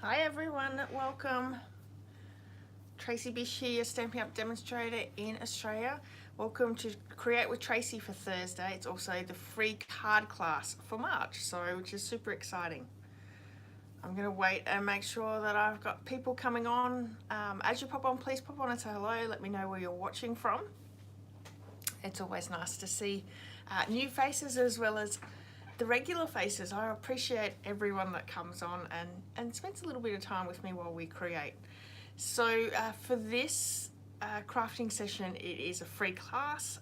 Hi everyone, welcome. Tracy.bish here, Stampin' Up demonstrator in Australia. Welcome to Create with Tracy for Thursday. It's also the free card class for March, which is super exciting. I'm going to wait and make sure that I've got people coming on. As you pop on, please pop on and say hello. Let me know where you're watching from. It's always nice to see new faces as well as the regular faces. I appreciate everyone that comes on and spends a little bit of time with me while we create. So for this crafting session, it is a free class.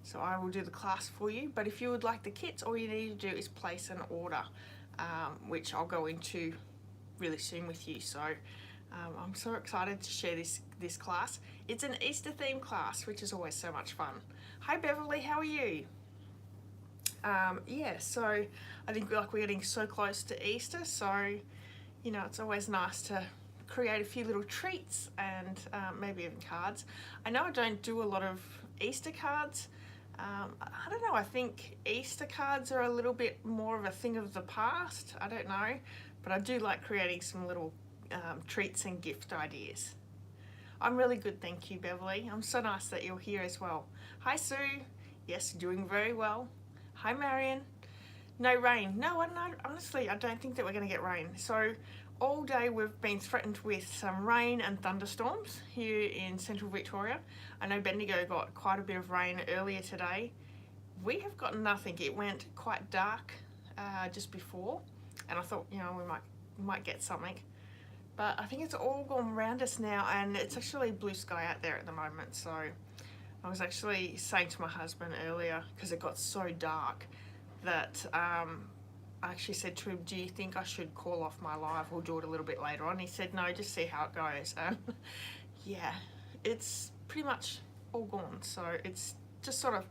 So I will do the class for you, but if you would like the kits, all you need to do is place an order, which I'll go into really soon with you. So I'm so excited to share this class. It's an Easter themed class, which is always so much fun. Hi Beverly, how are you? Yeah, so I think we're getting so close to Easter, so you know, it's always nice to create a few little treats and maybe even cards. I know I don't do a lot of Easter cards. I don't know, I think Easter cards are a little bit more of a thing of the past. I don't know, but I do like creating some little treats and gift ideas. I'm really good, thank you, Beverly. I'm so nice that you're here as well. Hi, Sue. Yes, doing very well. Hi, Marion. No rain. No, honestly, I don't think that we're going to get rain. So all day we've been threatened with some rain and thunderstorms here in central Victoria. I know Bendigo got quite a bit of rain earlier today. We have got nothing. It went quite dark just before, and I thought, you know, we might get something. But I think it's all gone around us now, and it's actually blue sky out there at the moment. So I was actually saying to my husband earlier, because it got so dark, that I actually said to him, do you think I should call off my live or do it a little bit later on? He said, no, just see how it goes. Yeah, it's pretty much all gone. So it's just sort of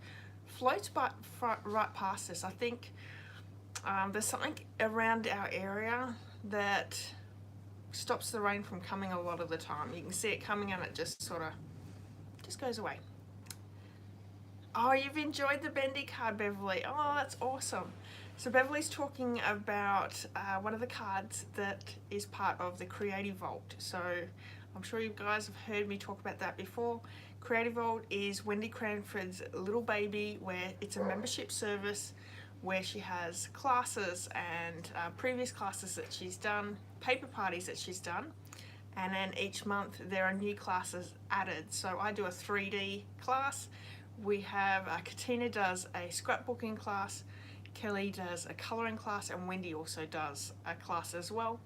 floats right past us. I think there's something around our area that stops the rain from coming a lot of the time. You can see it coming and it just sort of just goes away. Oh, you've enjoyed the bendy card, Beverly. Oh, that's awesome. So Beverly's talking about one of the cards that is part of the Creative Vault. So I'm sure you guys have heard me talk about that before. Creative Vault is Wendy Cranford's little baby, where it's a membership service where she has classes and previous classes that she's done, paper parties that she's done, and then each month there are new classes added. So I do a 3D class. We have Katina does a scrapbooking class, Kelly does a colouring class, and Wendy also does a class as well.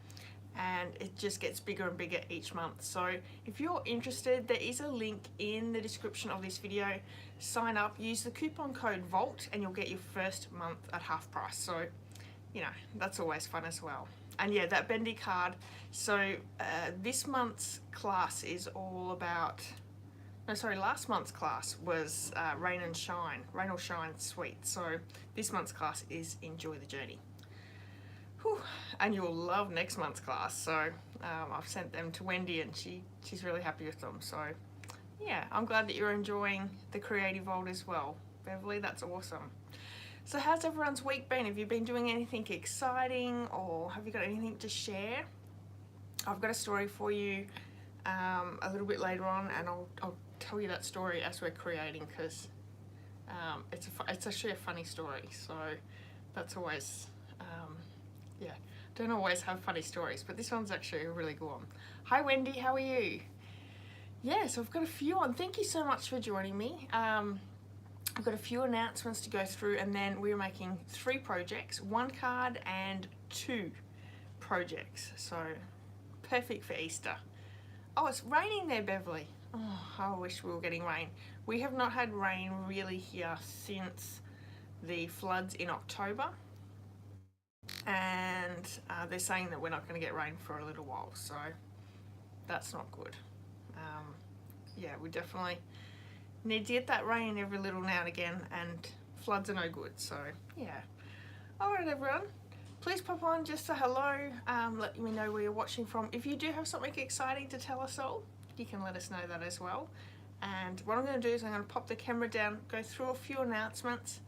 And it just gets bigger and bigger each month. So if you're interested, there is a link in the description of this video. Sign up, use the coupon code VAULT, and you'll get your first month at half price. So, you know, that's always fun as well. And yeah, that bendy card. So this month's class is all about, no, sorry, last month's class was Rain or Shine Sweet. So this month's class is Enjoy the Journey. Whew. And you'll love next month's class. So I've sent them to Wendy and she's really happy with them. So yeah, I'm glad that you're enjoying the Creative Vault as well. Beverly, that's awesome. So how's everyone's week been? Have you been doing anything exciting, or have you got anything to share? I've got a story for you a little bit later on, and I'll tell you that story as we're creating, because it's actually a funny story. So that's always, yeah, don't always have funny stories, but this one's actually a really good one. Hi Wendy, how are you? Yeah, so I've got a few on. Thank you so much for joining me. I've got a few announcements to go through, and then we're making 3 projects, 1 card and 2 projects. So perfect for Easter. Oh, it's raining there, Beverly. Oh, I wish we were getting rain. We have not had rain really here since the floods in October, and they're saying that we're not going to get rain for a little while, so that's not good. Yeah, we definitely need to get that rain every little now and again, and floods are no good. So yeah. All right, everyone, please pop on, just say hello, let me know where you're watching from. If you do have something exciting to tell us all, you can let us know that as well. And what I'm going to do is I'm going to pop the camera down, go through a few announcements,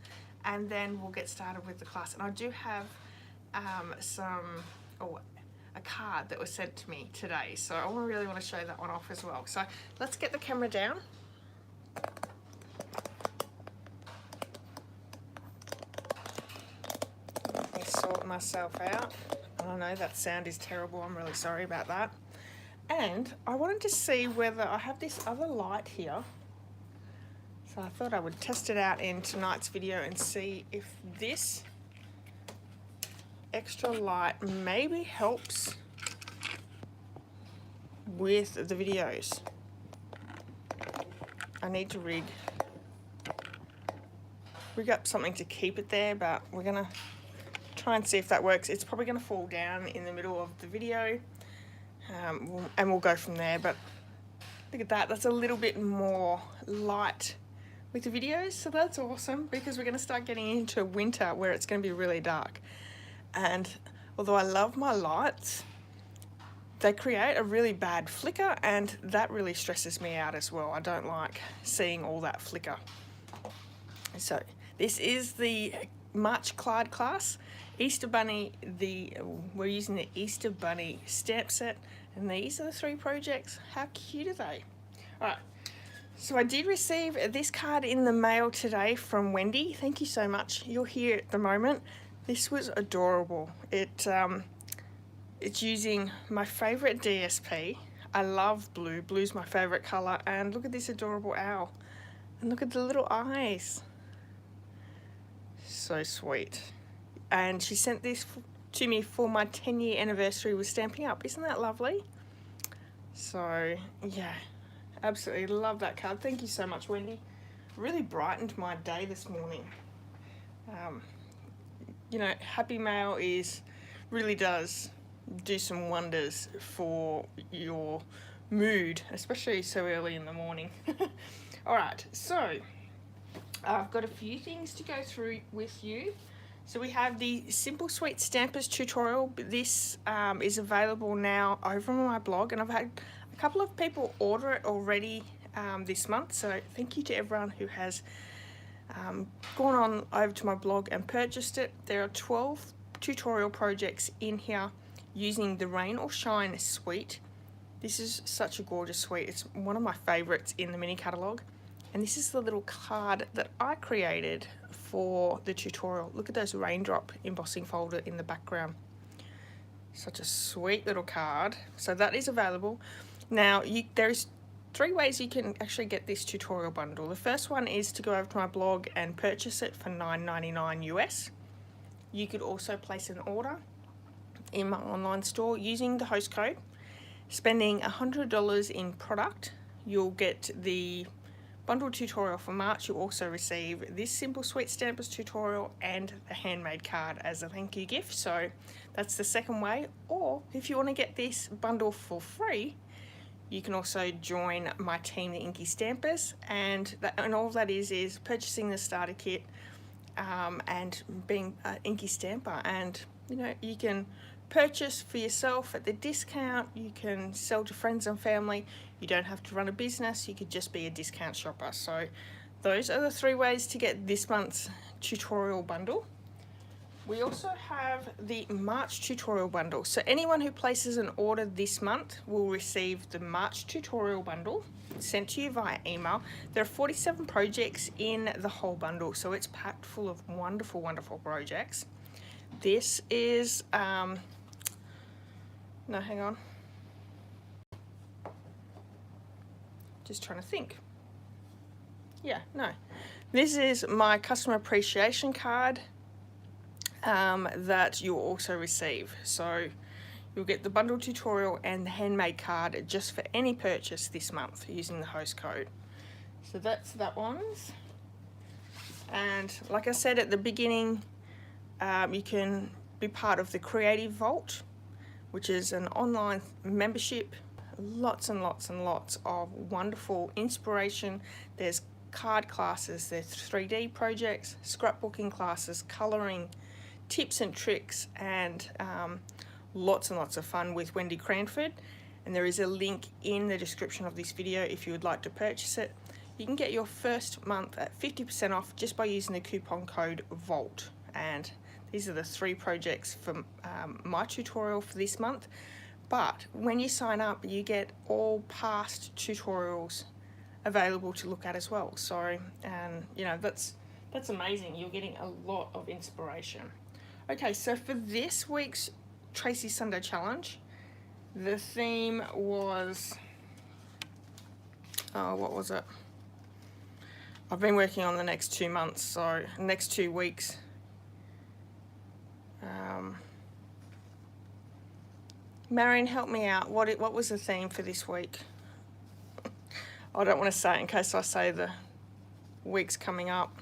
and then we'll get started with the class. And I do have a card that was sent to me today. So I really want to show that one off as well. So let's get the camera down. Let me sort myself out. I know that sound is terrible. I'm really sorry about that. And I wanted to see whether I have this other light here. So I thought I would test it out in tonight's video and see if this extra light maybe helps with the videos. I need to rig up something to keep it there, but we're gonna try and see if that works. It's probably gonna fall down in the middle of the video, and we'll go from there. But look at that, that's a little bit more light with the videos, so that's awesome, because we're gonna start getting into winter where it's gonna be really dark. And although I love my lights, they create a really bad flicker, and that really stresses me out as well. I don't like seeing all that flicker. So this is the March card class, Easter Bunny. We're using the Easter Bunny stamp set, and these are the 3 projects. How cute are they? All right. So I did receive this card in the mail today from Wendy. Thank you so much. You're here at the moment. This was adorable. It's using my favorite DSP. I love blue. Blue's my favorite color. And look at this adorable owl. And look at the little eyes. So sweet. And she sent this to me for my 10-year anniversary with Stampin' Up. Isn't that lovely? So yeah, absolutely love that card. Thank you so much, Wendy. Really brightened my day this morning. You know, Happy Mail really does do some wonders for your mood, especially so early in the morning. All right, so I've got a few things to go through with you. So we have the Simple Sweet Stampers tutorial. This is available now over on my blog, and I've had a couple of people order it already this month. So thank you to everyone who has gone on over to my blog and purchased it. There are 12 tutorial projects in here using the Rain or Shine suite. This is such a gorgeous suite. It's one of my favorites in the mini catalog. And this is the little card that I created for the tutorial. Look at those raindrop embossing folder in the background. Such a sweet little card. So that is available. Now, there's 3 ways you can actually get this tutorial bundle. The first one is to go over to my blog and purchase it for $9.99 US. You could also place an order in my online store using the host code. Spending $100 in product, you'll get the bundle tutorial for March. You'll also receive this Simple Sweet Stampers tutorial and the handmade card as a thank you gift. So that's the second way. Or if you want to get this bundle for free, you can also join my team, the INKY Stampers, and all that is purchasing the starter kit and being an INKY Stamper. And you know, you can purchase for yourself at the discount, you can sell to friends and family, you don't have to run a business, you could just be a discount shopper. So those are the 3 ways to get this month's tutorial bundle. We also have the March tutorial bundle. So anyone who places an order this month will receive the March tutorial bundle sent to you via email. There are 47 projects in the whole bundle, so it's packed full of wonderful, wonderful projects. This is, no, hang on. Just trying to think. Yeah, no. This is my customer appreciation card that you'll also receive. So you'll get the bundle tutorial and the handmade card just for any purchase this month using the host code. So that's that one's. And like I said at the beginning, you can be part of the Creative Vault, which is an online membership. Lots and lots and lots of wonderful inspiration. There's card classes, there's 3D projects, scrapbooking classes, colouring, tips and tricks, and lots and lots of fun with Wendy Cranford. And there is a link in the description of this video if you would like to purchase it. You can get your first month at 50% off just by using the coupon code VAULT, and These are the 3 projects from my tutorial for this month. But when you sign up, you get all past tutorials available to look at as well. So, and you know, that's amazing. You're getting a lot of inspiration. Okay, so for this week's Tracy Sunday Challenge, the theme was, what was it? I've been working on the next 2 months, so next 2 weeks. Marion, help me out. What was the theme for this week? I don't want to say it in case I say the week's coming up.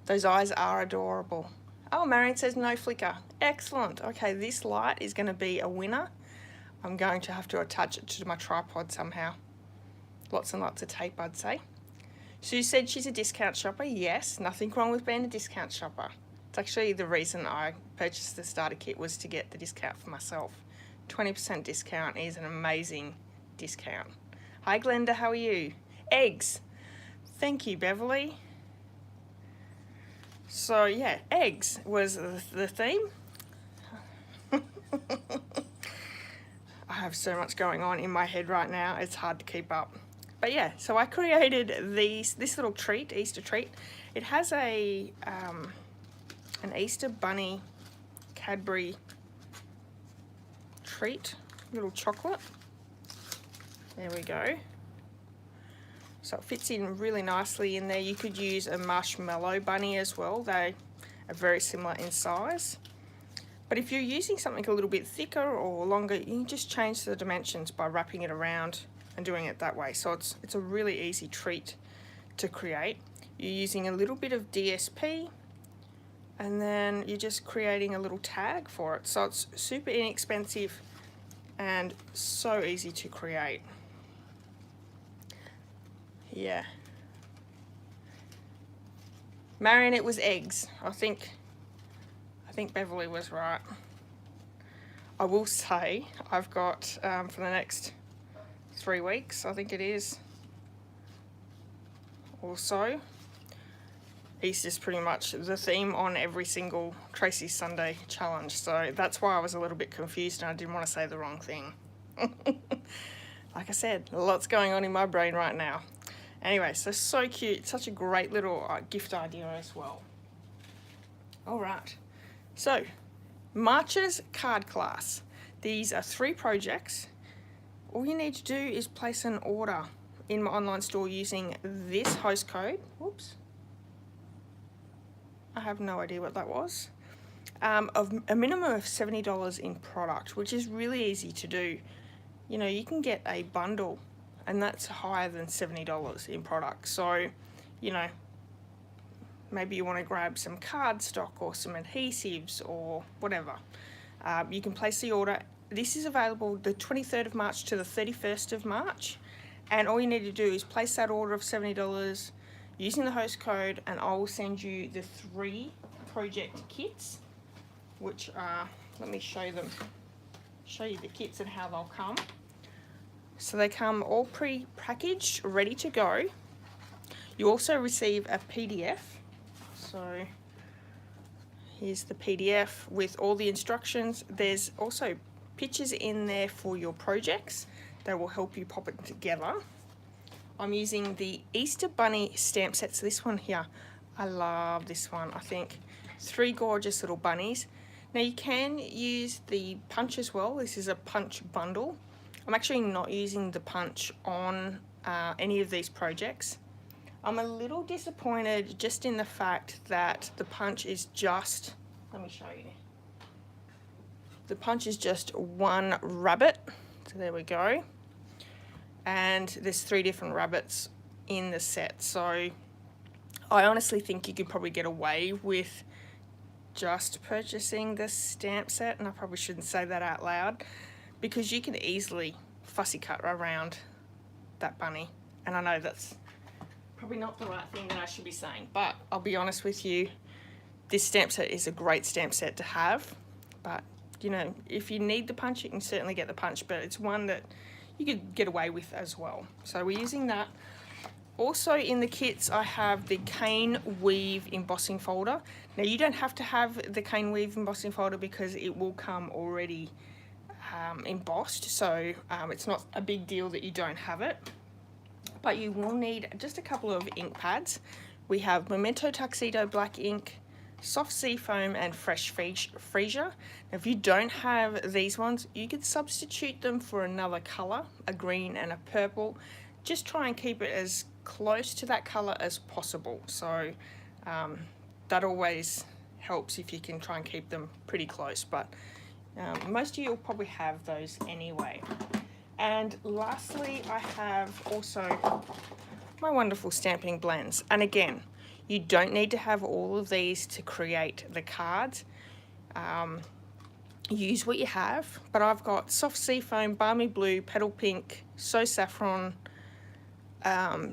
Those eyes are adorable. Oh, Marion says no flicker. Excellent. Okay, this light is going to be a winner. I'm going to have to attach it to my tripod somehow. Lots and lots of tape, I'd say. Sue said she's a discount shopper. Yes, nothing wrong with being a discount shopper. It's actually the reason I purchased the starter kit was to get the discount for myself. 20% discount is an amazing discount. Hi Glenda, how are you? Eggs. Thank you, Beverly. So yeah, eggs was the theme. I have so much going on in my head right now, it's hard to keep up. But yeah, so I created this little treat, Easter treat. It has a an Easter bunny Cadbury treat, little chocolate. There we go. So it fits in really nicely in there. You could use a marshmallow bunny as well. They are very similar in size. But if you're using something a little bit thicker or longer, you can just change the dimensions by wrapping it around and doing it that way. So it's a really easy treat to create. You're using a little bit of DSP and then you're just creating a little tag for it. So it's super inexpensive and so easy to create. Yeah. Marion, it was eggs. I think Beverly was right. I will say I've got for the next 3 weeks, I think it is. Also, Easter's pretty much the theme on every single Tracy Sunday challenge. So that's why I was a little bit confused and I didn't want to say the wrong thing. Like I said, lots going on in my brain right now. Anyway, so cute. Such a great little gift idea as well. All right. So, March's card class. These are 3 projects. All you need to do is place an order in my online store using this host code. Whoops. I have no idea what that was. Of a minimum of $70 in product, which is really easy to do. You know, you can get a bundle and that's higher than $70 in product. So, you know, maybe you want to grab some cardstock or some adhesives or whatever. You can place the order. This is available the 23rd of March to the 31st of March. And all you need to do is place that order of $70 using the host code and I will send you the 3 project kits, which are, let me show you the kits and how they'll come. So they come all pre-packaged, ready to go. You also receive a PDF. So here's the PDF with all the instructions. There's also pictures in there for your projects that will help you pop it together. I'm using the Easter Bunny stamp sets. This one here, I love this one. I think 3 gorgeous little bunnies. Now you can use the punch as well. This is a punch bundle. I'm actually not using the punch on any of these projects. I'm a little disappointed just in the fact that the punch is just, let me show you. The punch is just 1 rabbit. So there we go. And there's 3 different rabbits in the set. So I honestly think you could probably get away with just purchasing the stamp set, and I probably shouldn't say that out loud, because you can easily fussy cut around that bunny. And I know that's probably not the right thing that I should be saying, but I'll be honest with you, this stamp set is a great stamp set to have. But, you know, if you need the punch, you can certainly get the punch, but it's one that you could get away with as well. So we're using that. Also in the kits I have the cane weave embossing folder. Now you don't have to have the cane weave embossing folder because it will come already embossed, so it's not a big deal that you don't have it. But you will need just a couple of ink pads. We have Memento Tuxedo black ink, soft sea foam and fresh freesia. Now if you don't have these ones, you could substitute them for another colour, a green and a purple. Just try and keep it as close to that colour as possible. So that always helps if you can try and keep them pretty close, but most of you will probably have those anyway. And lastly, I have also my wonderful stamping blends. And again, you don't need to have all of these to create the cards. Use what you have, but I've got soft sea foam, balmy blue, petal pink, so saffron,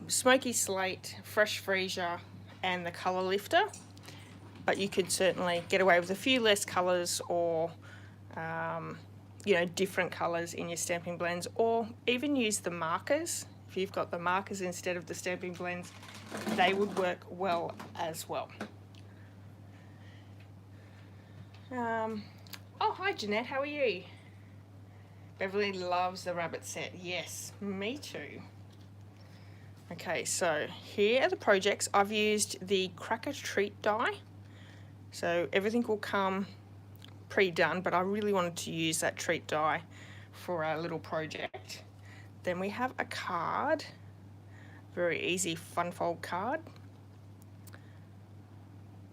smoky slate, fresh freesia, and the colour lifter. But you could certainly get away with a few less colours, or you know, different colours in your stamping blends, or even use the markers. If you've got the markers instead of the stamping blends, they would work well as well. Oh, hi Jeanette, how are you? Beverly loves the rabbit set. Yes, me too. Okay, so here are the projects. I've used the cracker treat die. So everything will come pre-done, but I really wanted to use that treat die for our little project. Then we have a card, very easy fun fold card.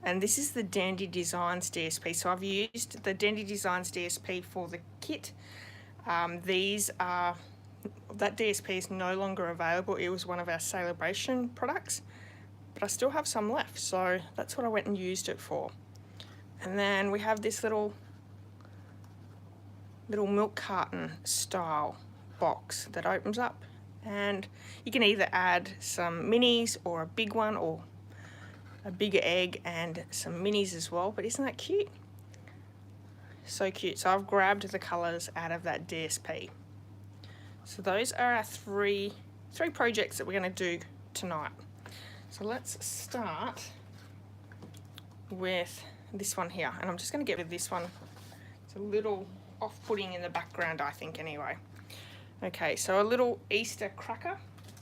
And this is the Dandy Designs DSP. So I've used the Dandy Designs DSP for the kit. That DSP is no longer available. It was one of our celebration products, but I still have some left. So that's what I went and used it for. And then we have this little milk carton style box that opens up, and you can either add some minis or a big one, or a bigger egg and some minis as well. But isn't that cute? So cute. So I've grabbed the colors out of that DSP. So those are our three projects that we're going to do tonight. So let's start with this one here, and I'm just going to get rid of this one. It's a little off-putting in the background, I think, anyway. Okay, so a little Easter cracker.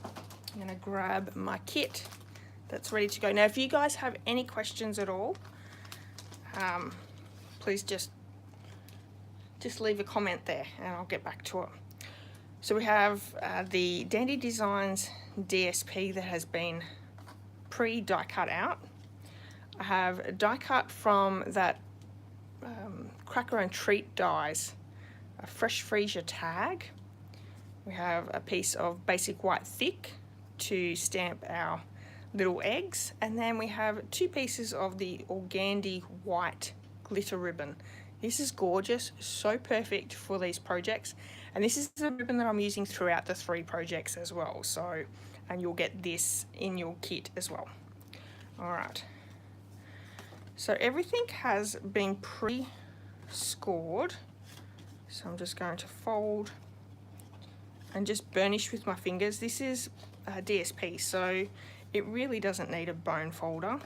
I'm going to grab my kit that's ready to go. Now, if you guys have any questions at all, please just leave a comment there and I'll get back to it. So we have the Dandy Designs DSP that has been pre-die cut out. I have a die cut from that cracker and treat dies, a fresh freesia tag. We have a piece of basic white thick to stamp our little eggs, and then we have 2 pieces of the organdy white glitter ribbon. This is gorgeous, so perfect for these projects, and this is the ribbon that I'm using throughout the 3 projects as well. So, and you'll get this in your kit as well. All right. So everything has been pre-scored. So I'm just going to fold and just burnish with my fingers. This is DSP, so it really doesn't need a bone folder.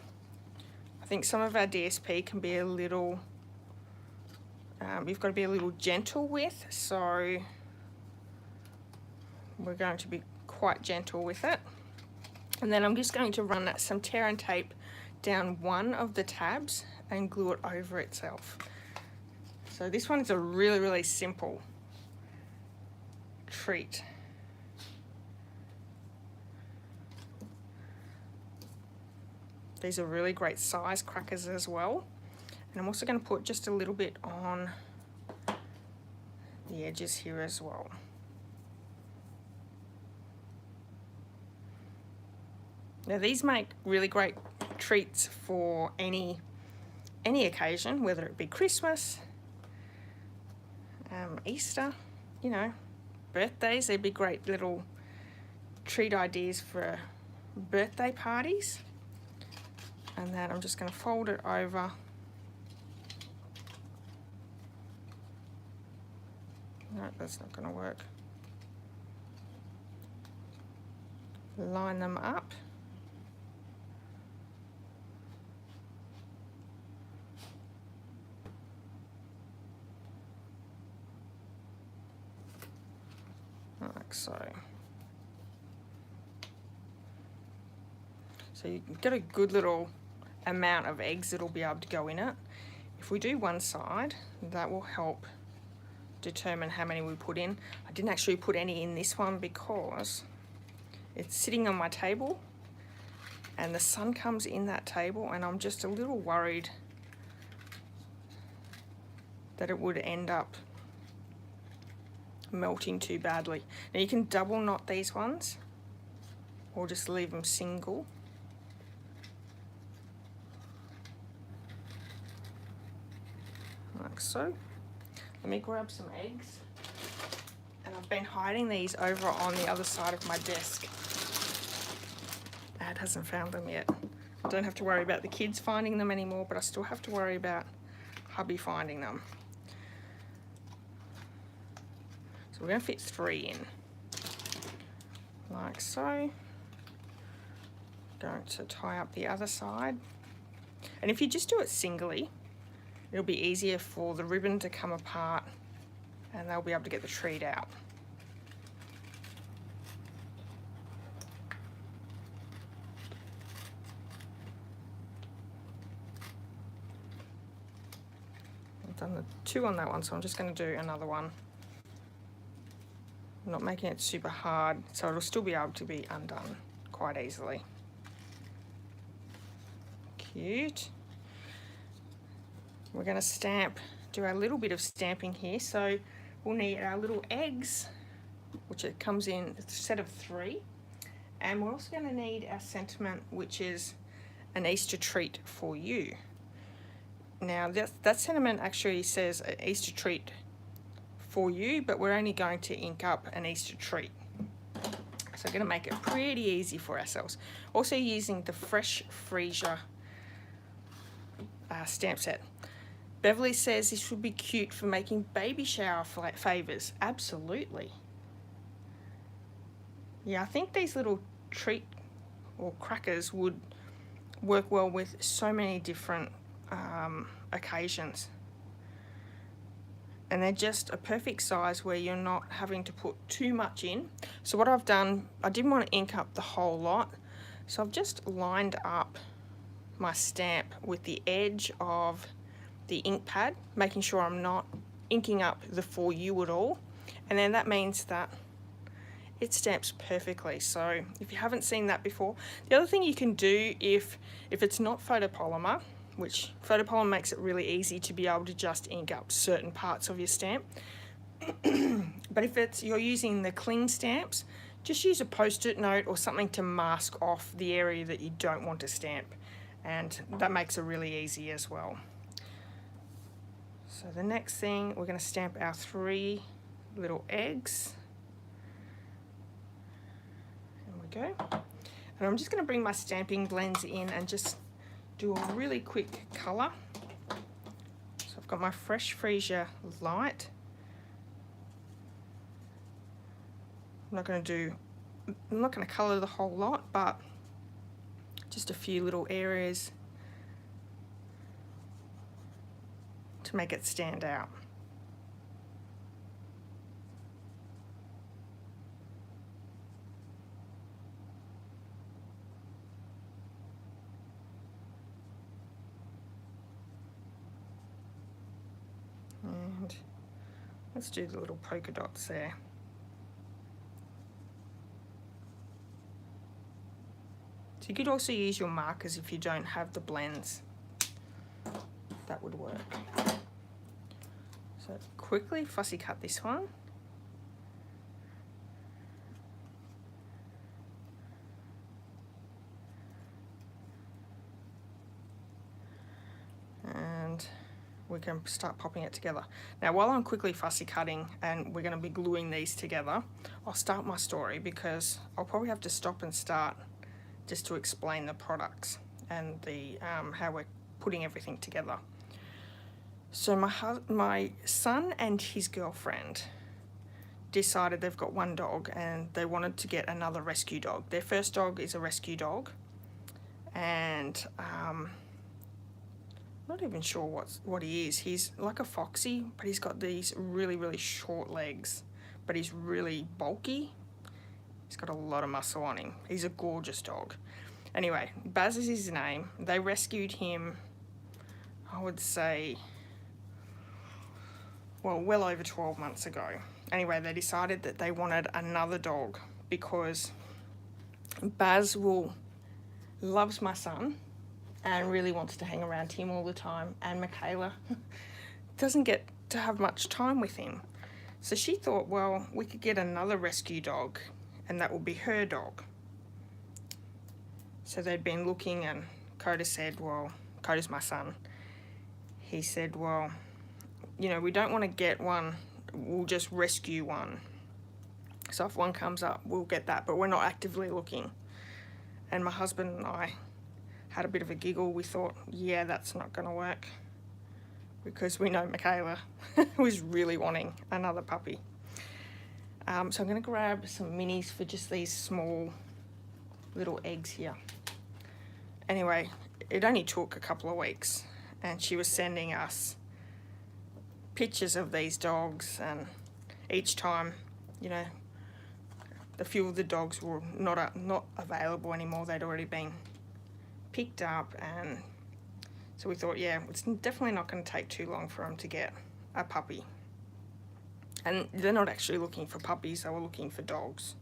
I think some of our DSP can be a little, you've got to be a little gentle with, so we're going to be quite gentle with it. And then I'm just going to run some tear and tape down one of the tabs and glue it over itself. So this one is a really, really simple treat. These are really great size crackers as well. And I'm also going to put just a little bit on the edges here as well. Now these make really great treats for any occasion, whether it be Christmas, Easter, you know, birthdays. They'd be great little treat ideas for birthday parties. And then I'm just going to fold it over. No, that's not going to work. line them up. Like so. So you can get a good little amount of eggs that'll be able to go in it. If we do one side, that will help determine how many we put in. I didn't actually put any in this one because it's sitting on my table and the sun comes in that table, and I'm just a little worried that it would end up melting too badly. Now you can double knot these ones or just leave them single. Like so. Let me grab some eggs, and I've been hiding these over on the other side of my desk. Dad hasn't found them yet. I don't have to worry about the kids finding them anymore, but I still have to worry about hubby finding them. So we're going to fit 3 in, like so. Going to tie up the other side, and if you just do it singly, it'll be easier for the ribbon to come apart and they'll be able to get the treat out. I've done the 2 on that one, so I'm just going to do another one. I'm not making it super hard, so it'll still be able to be undone quite easily. Cute. We're going to stamp, do a little bit of stamping here. So we'll need our little eggs, which it comes in a set of 3. And we're also going to need our sentiment, which is an Easter treat for you. Now that sentiment actually says an Easter treat for you, but we're only going to ink up an Easter treat. So we're going to make it pretty easy for ourselves. Also using the Fresh Freesia stamp set. Beverly says this would be cute for making baby shower favors. Absolutely. Yeah, I think these little treat or crackers would work well with so many different occasions. And they're just a perfect size where you're not having to put too much in. So what I've done, I didn't want to ink up the whole lot, so I've just lined up my stamp with the edge of the ink pad, making sure I'm not inking up the For You at all, and then that means that it stamps perfectly. So if you haven't seen that before, the other thing you can do if it's not photopolymer, which photopolymer makes it really easy to be able to just ink up certain parts of your stamp, but if you're using the cling stamps, just use a post-it note or something to mask off the area that you don't want to stamp, and that makes it really easy as well. So the next thing, we're going to stamp our 3 little eggs. There we go. And I'm just going to bring my stamping blends in and just do a really quick colour. So I've got my Fresh Freesia Light. I'm not going to colour the whole lot, but just a few little areas to make it stand out. And let's do the little polka dots there. So you could also use your markers if you don't have the blends. That would work. So quickly fussy cut this one. And we can start popping it together. Now while I'm quickly fussy cutting and we're going to be gluing these together, I'll start my story because I'll probably have to stop and start just to explain the products and the how we're putting everything together. So my son and his girlfriend decided they've got one dog and they wanted to get another rescue dog. Their first dog is a rescue dog, and not even sure what he is. He's like a foxy, but he's got these really short legs, but he's really bulky. He's got a lot of muscle on him. He's a gorgeous dog. Anyway, Baz is his name. They rescued him, I would say, well over 12 months ago. Anyway, they decided that they wanted another dog because Baz loves my son and really wants to hang around him all the time, and Michaela doesn't get to have much time with him. So she thought, well, we could get another rescue dog and that will be her dog. So they'd been looking, and Coda said, well, Coda's my son. He said, well, you know, we don't want to get one, we'll just rescue one. So if one comes up, we'll get that, but we're not actively looking. And my husband and I had a bit of a giggle. We thought, yeah, that's not going to work, because we know Michaela was really wanting another puppy. So I'm going to grab some minis for just these small little eggs here. Anyway, it only took a couple of weeks, and she was sending us pictures of these dogs, and each time, you know, a few of the dogs were not available anymore. They'd already been picked up, and so we thought, yeah, it's definitely not going to take too long for them to get a puppy. And they're not actually looking for puppies, they were looking for dogs.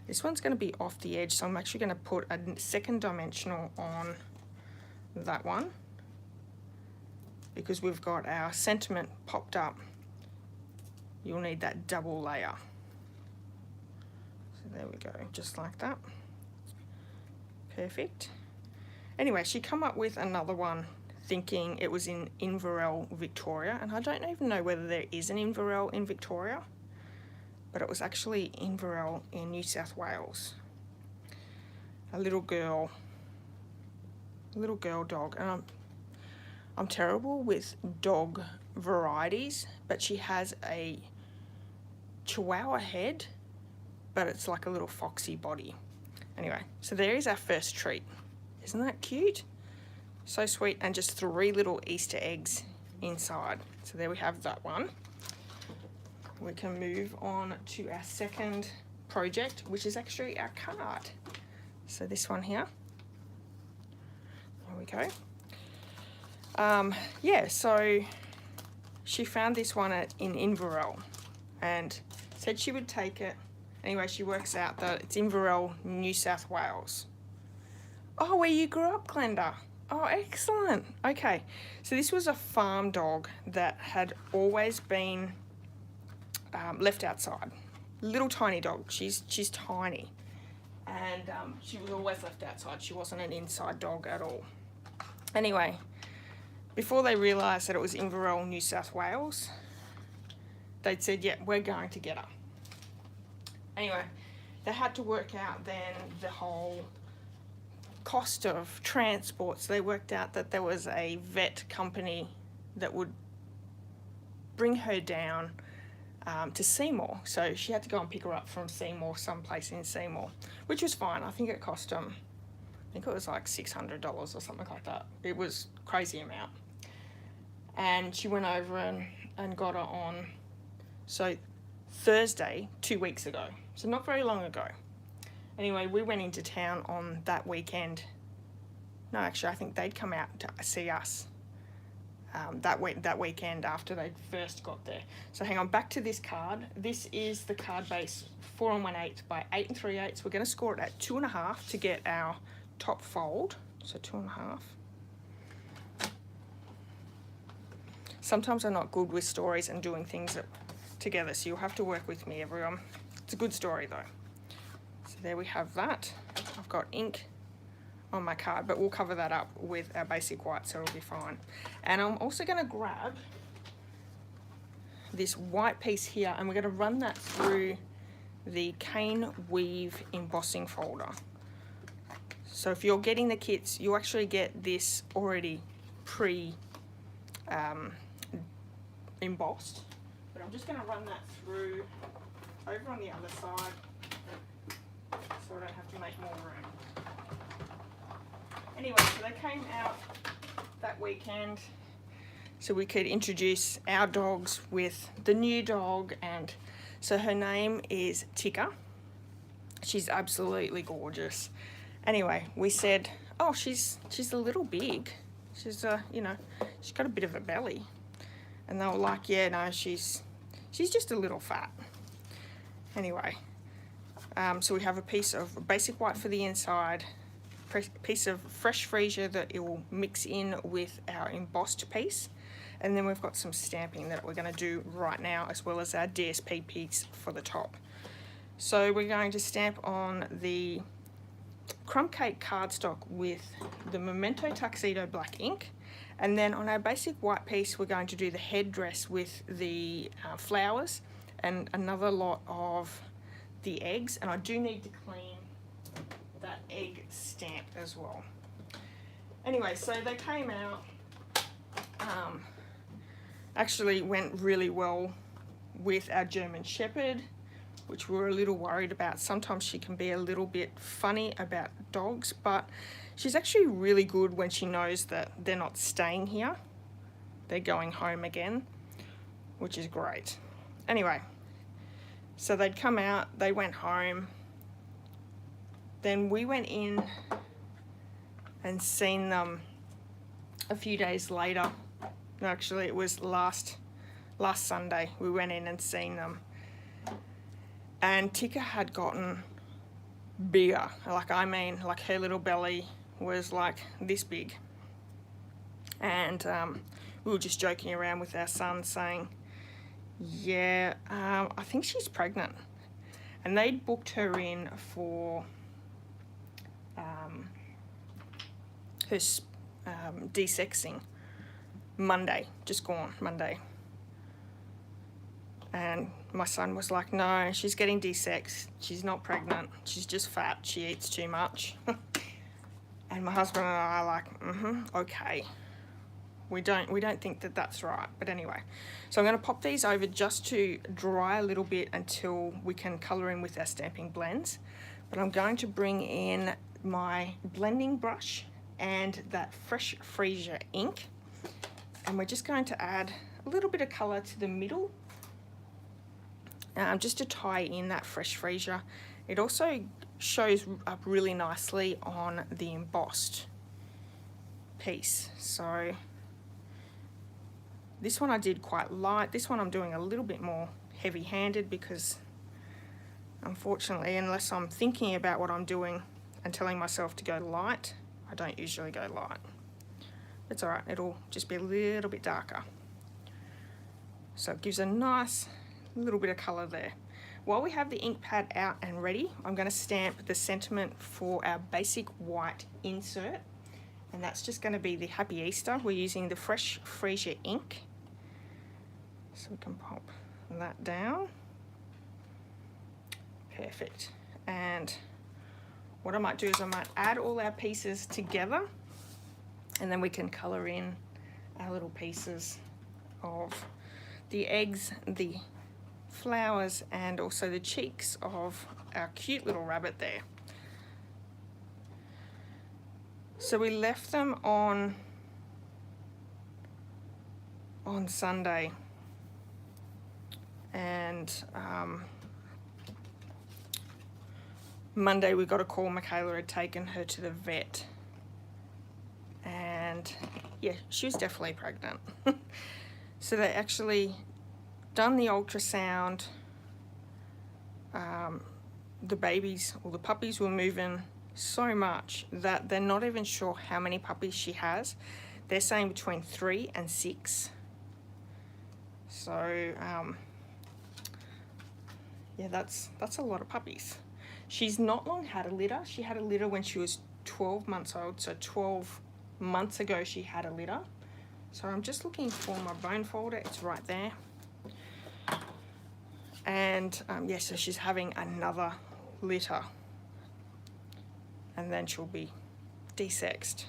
This one's going to be off the edge, so I'm actually going to put a second dimensional on that one, because we've got our sentiment popped up. You'll need that double layer. So there we go, just like that. Perfect. Anyway, she come up with another one thinking it was in Inverell, Victoria, and I don't even know whether there is an Inverell in Victoria, but it was actually Inverell in New South Wales. A little girl dog, and I'm terrible with dog varieties, but she has a Chihuahua head, but it's like a little foxy body. Anyway, so there is our first treat. Isn't that cute? So sweet, and just 3 little Easter eggs inside. So there we have that one. We can move on to our second project, which is actually our card. So this one here. There we go. Yeah, so she found this one in Inverell and said she would take it. Anyway, she works out that it's Inverell, New South Wales. Oh, where you grew up, Glenda. Oh, excellent. Okay, so this was a farm dog that had always been left outside. Little tiny dog. She's tiny, and she was always left outside. She wasn't an inside dog at all. Anyway, before they realised that it was Inverell, New South Wales, they'd said, yeah, we're going to get her. Anyway, they had to work out then the whole cost of transport. So they worked out that there was a vet company that would bring her down to Seymour. So she had to go and pick her up from Seymour, someplace in Seymour, which was fine. I think it cost them, I think it was like $600 or something like that. It was a crazy amount. And she went over and got her on, so Thursday, 2 weeks ago. So not very long ago. Anyway, we went into town on that weekend. No, actually, I think they'd come out to see us that weekend after they first got there. So hang on, back to this card. This is the card base 4 1/8 by 8 3/8. We're going to score it at 2.5 to get our top fold. So 2.5. Sometimes I'm not good with stories and doing things together, so you'll have to work with me, everyone. It's a good story though. So there we have that. I've got ink on my card, but we'll cover that up with our basic white, so it'll be fine. And I'm also going to grab this white piece here, and we're going to run that through the cane weave embossing folder. So if you're getting the kits, you actually get this already embossed, I'm just going to run that through over on the other side so I don't have to make more room. Anyway, so they came out that weekend so we could introduce our dogs with the new dog, and so her name is Tika. She's absolutely gorgeous. Anyway, we said, oh, she's a little big. She's you know, she's got a bit of a belly. And they were like, yeah, no, she's just a little fat. Anyway, so we have a piece of basic white for the inside, piece of fresh freesia that it will mix in with our embossed piece, and then we've got some stamping that we're going to do right now, as well as our DSP piece for the top. So we're going to stamp on the crumb cake cardstock with the Memento Tuxedo black ink, and then on our basic white piece we're going to do the headdress with the flowers and another lot of the eggs, and I do need to clean that egg stamp as well. Anyway, so they came out, actually went really well with our German Shepherd, which we were a little worried about. Sometimes she can be a little bit funny about dogs, but she's actually really good when she knows that they're not staying here. They're going home again, which is great. Anyway, so they'd come out, they went home. Then we went in and seen them a few days later. No, actually it was last Sunday we went in and seen them. And Tika had gotten bigger. Like, I mean, like her little belly was like this big. And we were just joking around with our son saying, yeah, I think she's pregnant. And they'd booked her in for her de-sexing Monday, just gone Monday. And my son was like, no, she's getting de-sexed. She's not pregnant. She's just fat. She eats too much. And my husband and I are like, okay. We don't think that that's right. But anyway, so I'm going to pop these over just to dry a little bit until we can colour in with our stamping blends. But I'm going to bring in my blending brush and that fresh freesia ink. And we're just going to add a little bit of colour to the middle, just to tie in that fresh freesia. It also shows up really nicely on the embossed piece. So this one I did quite light. This one I'm doing a little bit more heavy-handed because unfortunately, unless I'm thinking about what I'm doing and telling myself to go light, I don't usually go light. It's alright, it'll just be a little bit darker. So it gives a nice little bit of colour there. While we have the ink pad out and ready, I'm going to stamp the sentiment for our basic white insert, and that's just going to be the Happy Easter. We're using the fresh freesia ink, so we can pop that down. Perfect. And what I might do is I might add all our pieces together, and then we can colour in our little pieces of the eggs, the flowers, and also the cheeks of our cute little rabbit there. So we left them on Sunday, and Monday we got a call. Michaela had taken her to the vet, and yeah, she was definitely pregnant. So they actually done the ultrasound. The babies, or the puppies, were moving so much that they're not even sure how many puppies she has. They're saying between 3 and 6. So yeah, that's a lot of puppies. She's not long had a litter. She had a litter when she was 12 months old, so 12 months ago she had a litter. So I'm just looking for my bone folder. It's right there. And yeah, so she's having another litter, and then she'll be de-sexed.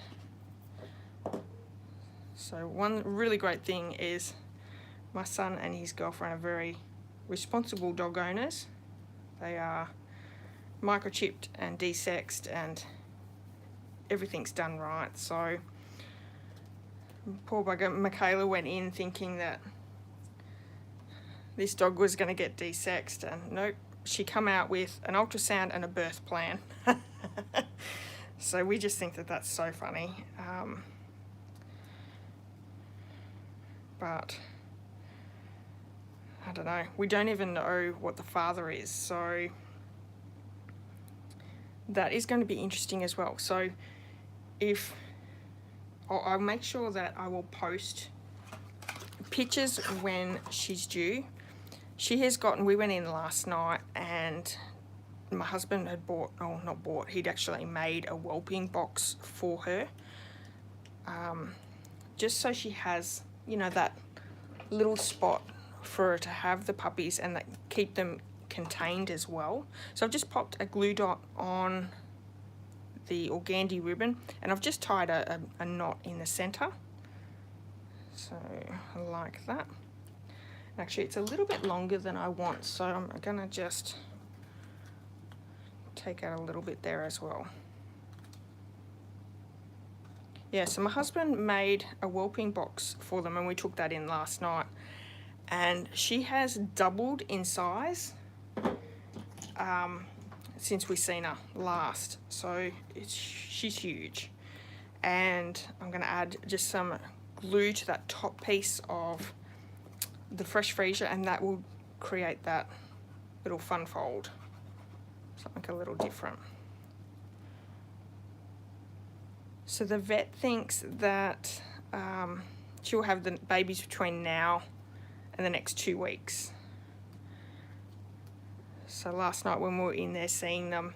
So one really great thing is My son and his girlfriend are very responsible dog owners. They are microchipped and desexed and everything's done right. So poor bugger Michaela went in thinking that this dog was going to get desexed, and nope, she come out with an ultrasound and a birth plan. So we just think that that's so funny. But I don't know, we don't even know what the father is, so that is going to be interesting as well. So if I'll make sure that I will post pictures when she's due. She has gotten, we went in last night and my husband had bought, oh not bought, he'd actually made a whelping box for her, just so she has, you know, that little spot for her to have the puppies and that keep them contained as well. So I've just popped a glue dot on the organdy ribbon and I've just tied a knot in the center, so I like that. Actually it's a little bit longer than I want, so I'm gonna just take out a little bit there as well. Yeah, so my husband made a whelping box for them and we took that in last night, and she has doubled in size since we seen her last, so she's huge. And I'm going to add just some glue to that top piece of the fresh freezer, and that will create that little fun fold, something a little different. So the vet thinks that she'll have the babies between now and the next 2 weeks. So last night when we were in there seeing them,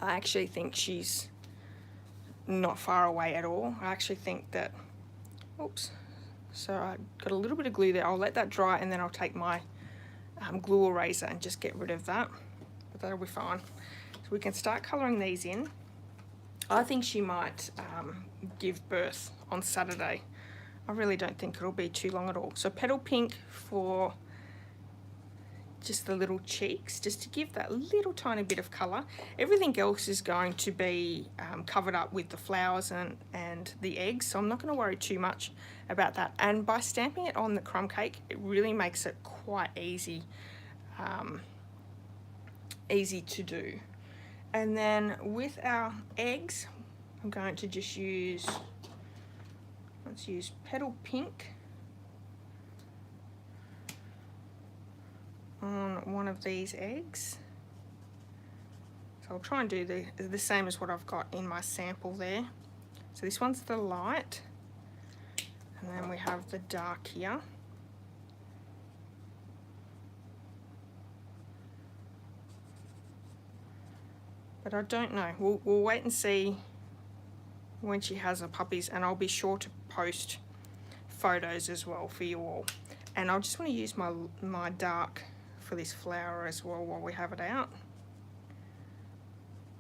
I actually think she's not far away at all. I actually think that, oops, so I got a little bit of glue there. I'll let that dry and then I'll take my glue eraser and just get rid of that, but that'll be fine. So we can start colouring these in. I think she might give birth on Saturday. I really don't think it'll be too long at all. So petal pink for just the little cheeks, just to give that little tiny bit of colour. Everything else is going to be covered up with the flowers and the eggs, so I'm not going to worry too much about that. And by stamping it on the crumb cake, it really makes it quite easy, easy to do. And then with our eggs, I'm going to just use, let's use petal pink on one of these eggs. So I'll try and do the same as what I've got in my sample there. So this one's the light, and then we have the dark here. But I don't know, we'll wait and see when she has her puppies, and I'll be sure to post photos as well for you all. And I just want to use my dark for this flower as well while we have it out.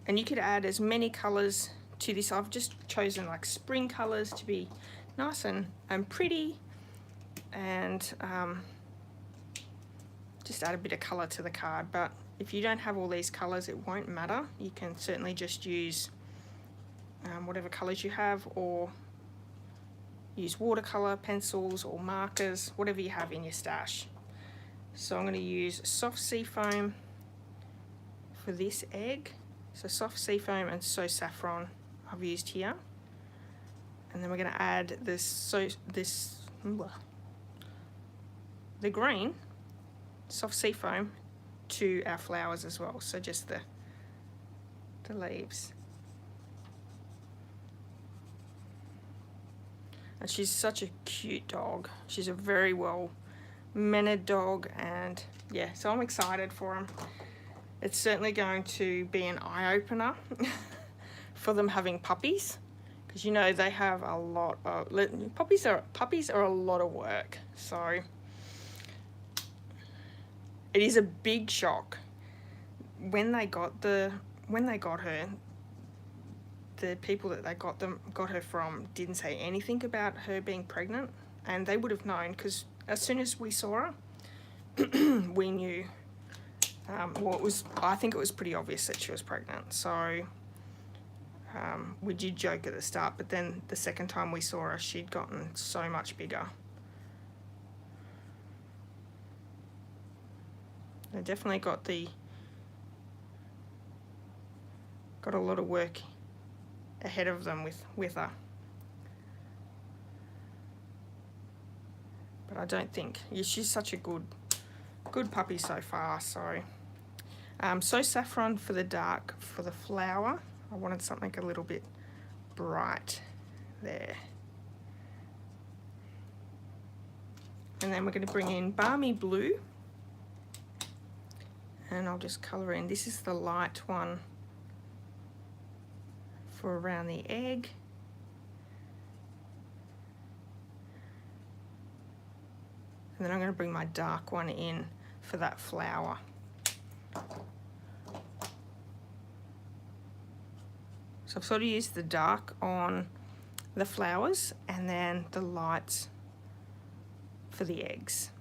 And you could add as many colours to this. I've just chosen like spring colours to be nice and pretty, and just add a bit of colour to the card. But if you don't have all these colours, it won't matter. You can certainly just use whatever colours you have, or use watercolour pencils or markers, whatever you have in your stash. So I'm going to use soft seafoam for this egg. So soft seafoam and So Saffron I've used here. And then we're going to add the green soft seafoam to our flowers as well. So just the leaves. And she's such a cute dog. She's a very well mannered dog, and yeah, so I'm excited for him. It's certainly going to be an eye-opener for them having puppies, because you know they have a lot of puppies are a lot of work. So it is a big shock. When they got her, the people that they got her from didn't say anything about her being pregnant, and they would have known because as soon as we saw her, we knew. Well, I think it was pretty obvious that she was pregnant. So we did joke at the start, but then the second time we saw her, she'd gotten so much bigger. They definitely got a lot of work ahead of them with her. But I don't think, yeah, she's such a good puppy so far. So saffron for the dark for the flower. I wanted something a little bit bright there. And then we're going to bring in balmy blue, and I'll just colour in. This is the light one for around the egg. And then I'm going to bring my dark one in for that flower. So I've sort of used the dark on the flowers and then the lights for the eggs.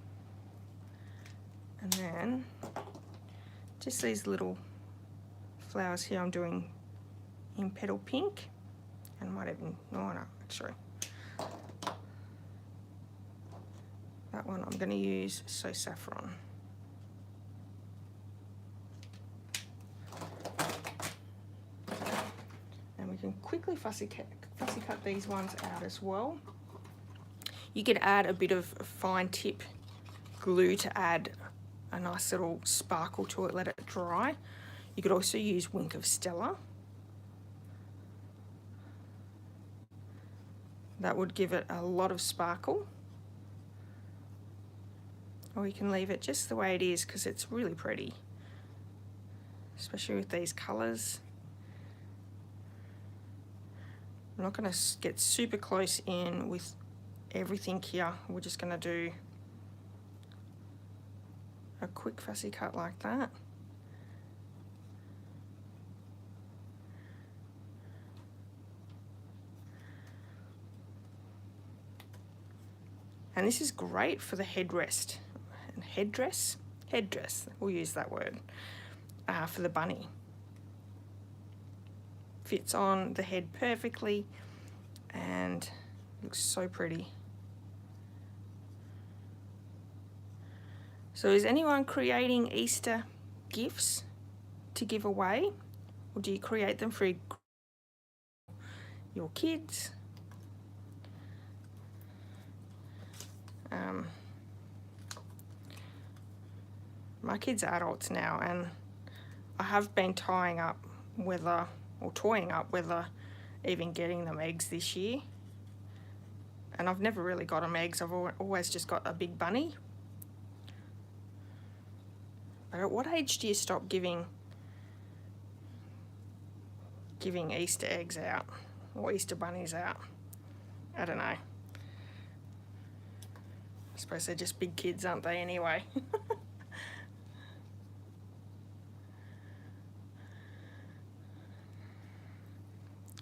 And then just these little flowers here I'm doing in petal pink, and might even, no, actually. That one I'm going to use saffron. And we can quickly fussy cut these ones out as well. You could add a bit of fine tip glue to add a nice little sparkle to it, let it dry. You could also use Wink of Stella. That would give it a lot of sparkle. Or you can leave it just the way it is because it's really pretty, especially with these colours. I'm not going to get super close in with everything here. We're just going to do a quick fussy cut like that. And this is great for the headrest. Headdress, we'll use that word, for the bunny. Fits on the head perfectly and looks so pretty. So is anyone creating Easter gifts to give away, or do you create them for your kids? My kids are adults now, and I have been toying up whether even getting them eggs this year. And I've never really got them eggs. I've always just got a big bunny. But at what age do you stop giving Easter eggs out or Easter bunnies out? I don't know. I suppose they're just big kids, aren't they, anyway?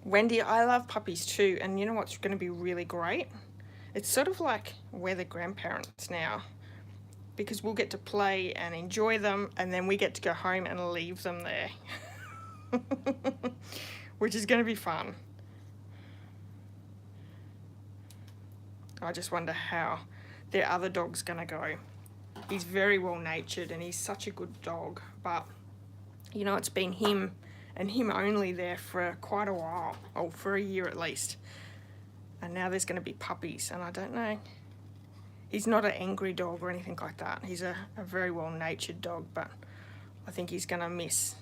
Wendy, I love puppies too, and you know what's going to be really great? It's sort of like we're the grandparents now, because we'll get to play and enjoy them, and then we get to go home and leave them there, which is going to be fun. I just wonder how their other dog's going to go. He's very well natured and he's such a good dog, but you know, it's been him and him only there for quite a while, or for a year at least. And now there's going to be puppies, and I don't know. He's not an angry dog or anything like that. He's a very well-natured dog, but I think he's going to miss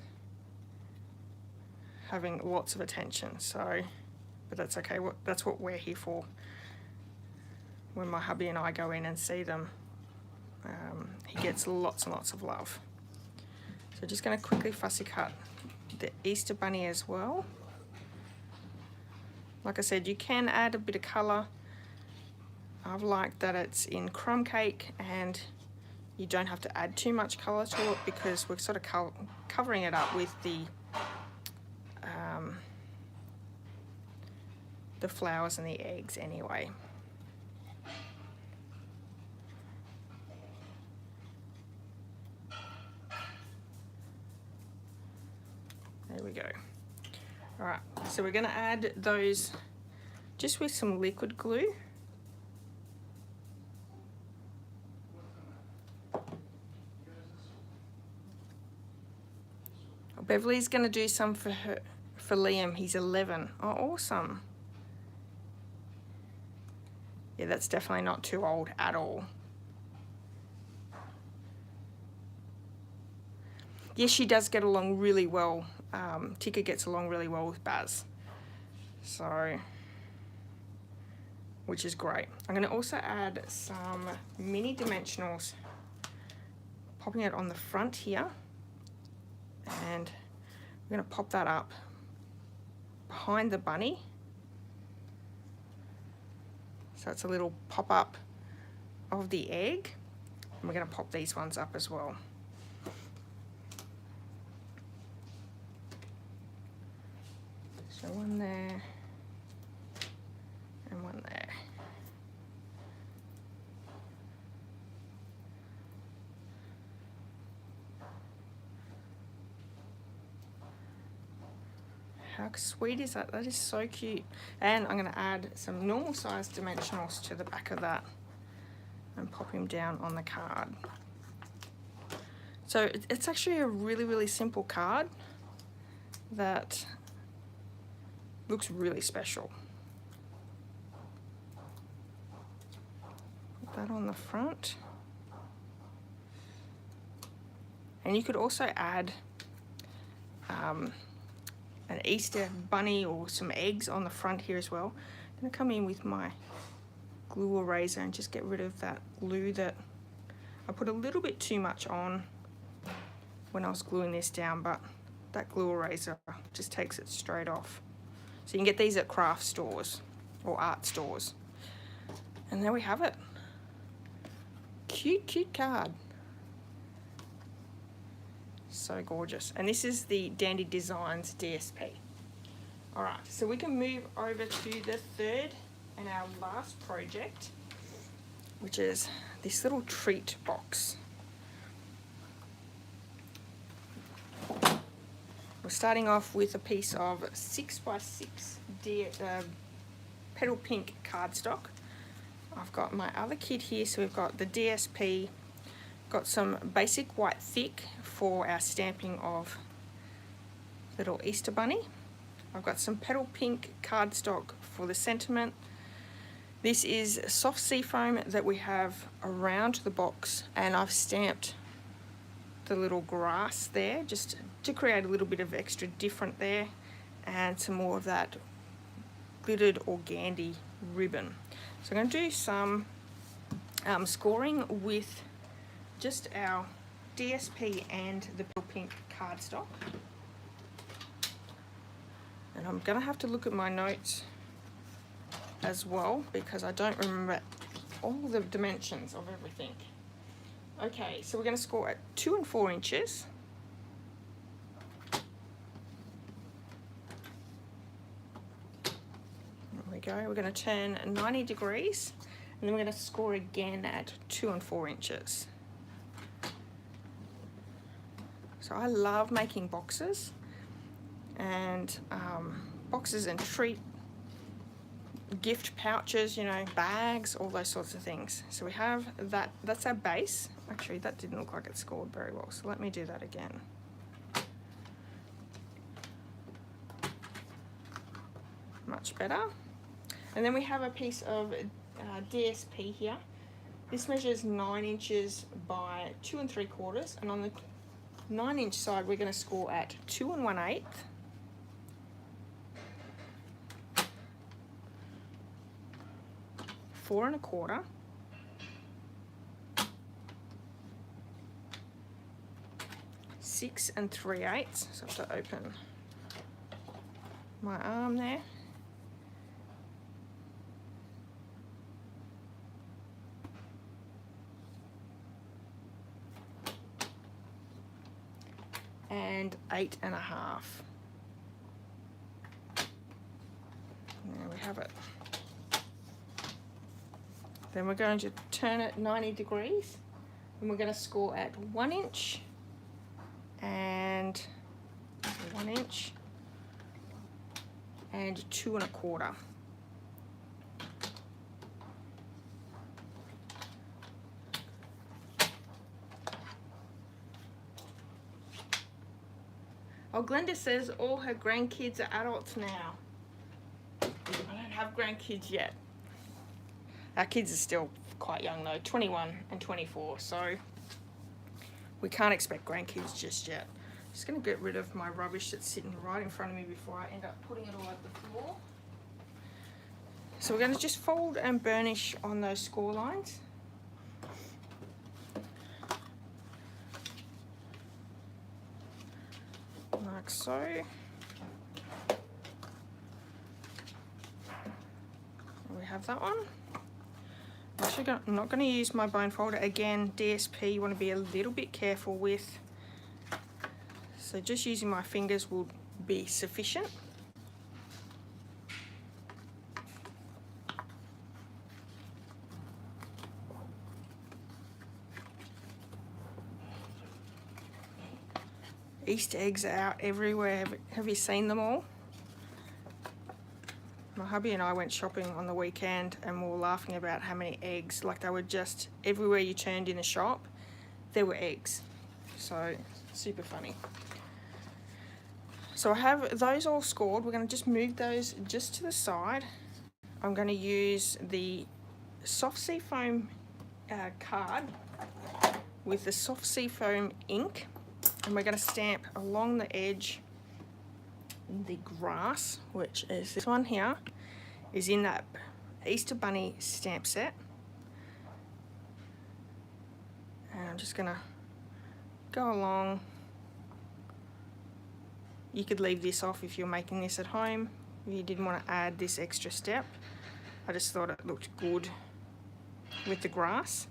having lots of attention. So, but that's okay. That's what we're here for. When my hubby and I go in and see them, he gets lots and lots of love. So just going to quickly fussy cut the Easter bunny as well. Like I said, you can add a bit of colour. I've liked that it's in crumb cake and you don't have to add too much colour to it, because we're sort of covering it up with the flowers and the eggs anyway. There we go. All right, so we're going to add those just with some liquid glue. Beverly's going to do some for Liam. He's 11. Oh, awesome. Yeah, that's definitely not too old at all. Yes, she does get along really well. Tika gets along really well with Baz. So, which is great. I'm going to also add some mini dimensionals, popping it on the front here. And we're going to pop that up behind the bunny. So it's a little pop-up of the egg. And we're going to pop these ones up as well. So one there and one there. How sweet is that? That is so cute. And I'm going to add some normal size dimensionals to the back of that and pop him down on the card. So it's actually a really, really simple card that looks really special. Put that on the front. And you could also add an Easter bunny or some eggs on the front here as well. I'm going to come in with my glue eraser and just get rid of that glue that I put a little bit too much on when I was gluing this down, but that glue eraser just takes it straight off. So you can get these at craft stores or art stores. And there we have it. Cute, cute card. So gorgeous. And this is the Dandy Designs DSP. All right, so we can move over to the third and our last project, which is this little treat box. We're starting off with a piece of 6x6 petal pink cardstock. I've got my other kit here, so we've got the DSP, got some basic white thick for our stamping of little Easter bunny. I've got some petal pink cardstock for the sentiment. This is soft seafoam that we have around the box, and I've stamped the little grass there just to create a little bit of extra different there, and some more of that glittered organdy ribbon. So I'm going to do some scoring with just our DSP and the petal pink cardstock. And I'm going to have to look at my notes as well because I don't remember all the dimensions of everything. Okay, so we're going to score at 2 and 4 inches. There we go. We're going to turn 90 degrees, and then we're going to score again at 2 and 4 inches. So I love making boxes and treat gift pouches, you know, bags, all those sorts of things. So we have that, that's our base. Actually, that didn't look like it scored very well, so let me do that again. Much better. And then we have a piece of DSP here. This measures 9 inches by 2 3/4, and on the 9-inch side we're going to score at 2 1/8. 4 1/4, 6 3/8. So I have to open my arm there. And 8 1/2. There we have it. Then we're going to turn it 90 degrees, and we're going to score at 1 inch and 1 inch and 2 1/4. Oh, Glenda says all her grandkids are adults now. I don't have grandkids yet. Our kids are still quite young though, 21 and 24, so we can't expect grandkids just yet. Just going to get rid of my rubbish that's sitting right in front of me before I end up putting it all over the floor. So we're going to just fold and burnish on those score lines. Like so. We have that one. I'm not going to use my bone folder again. DSP you want to be a little bit careful with, so just using my fingers will be sufficient. Easter eggs are out everywhere. Have you seen them all? My hubby and I went shopping on the weekend and we were laughing about how many eggs, like they were just everywhere you turned in the shop, there were eggs. So super funny. So I have those all scored. We're going to just move those just to the side. I'm going to use the soft seafoam card with the soft seafoam ink, and we're going to stamp along the edge the grass, which is this one here, is in that Easter Bunny stamp set. And I'm just going to go along. You could leave this off if you're making this at home, if you didn't want to add this extra step. I just thought it looked good with the grass.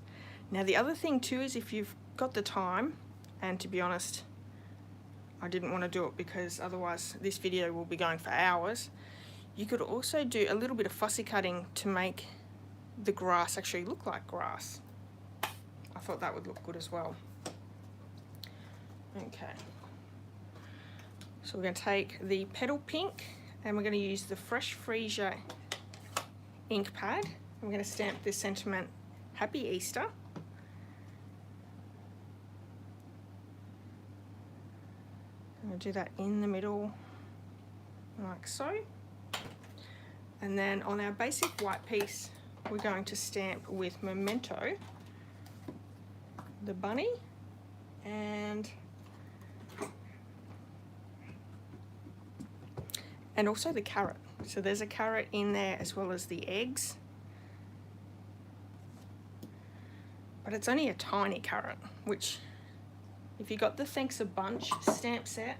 Now the other thing too is if you've got the time, and to be honest, I didn't want to do it because otherwise this video will be going for hours, you could also do a little bit of fussy cutting to make the grass actually look like grass. I thought that would look good as well. Okay. So we're going to take the petal pink and we're going to use the Fresh Freesia ink pad. I'm going to stamp this sentiment, Happy Easter. I'm going to do that in the middle, like so. And then on our basic white piece, we're going to stamp with Memento, the bunny, and also the carrot. So there's a carrot in there as well as the eggs. But it's only a tiny carrot, which if you got the Thanks a Bunch stamp set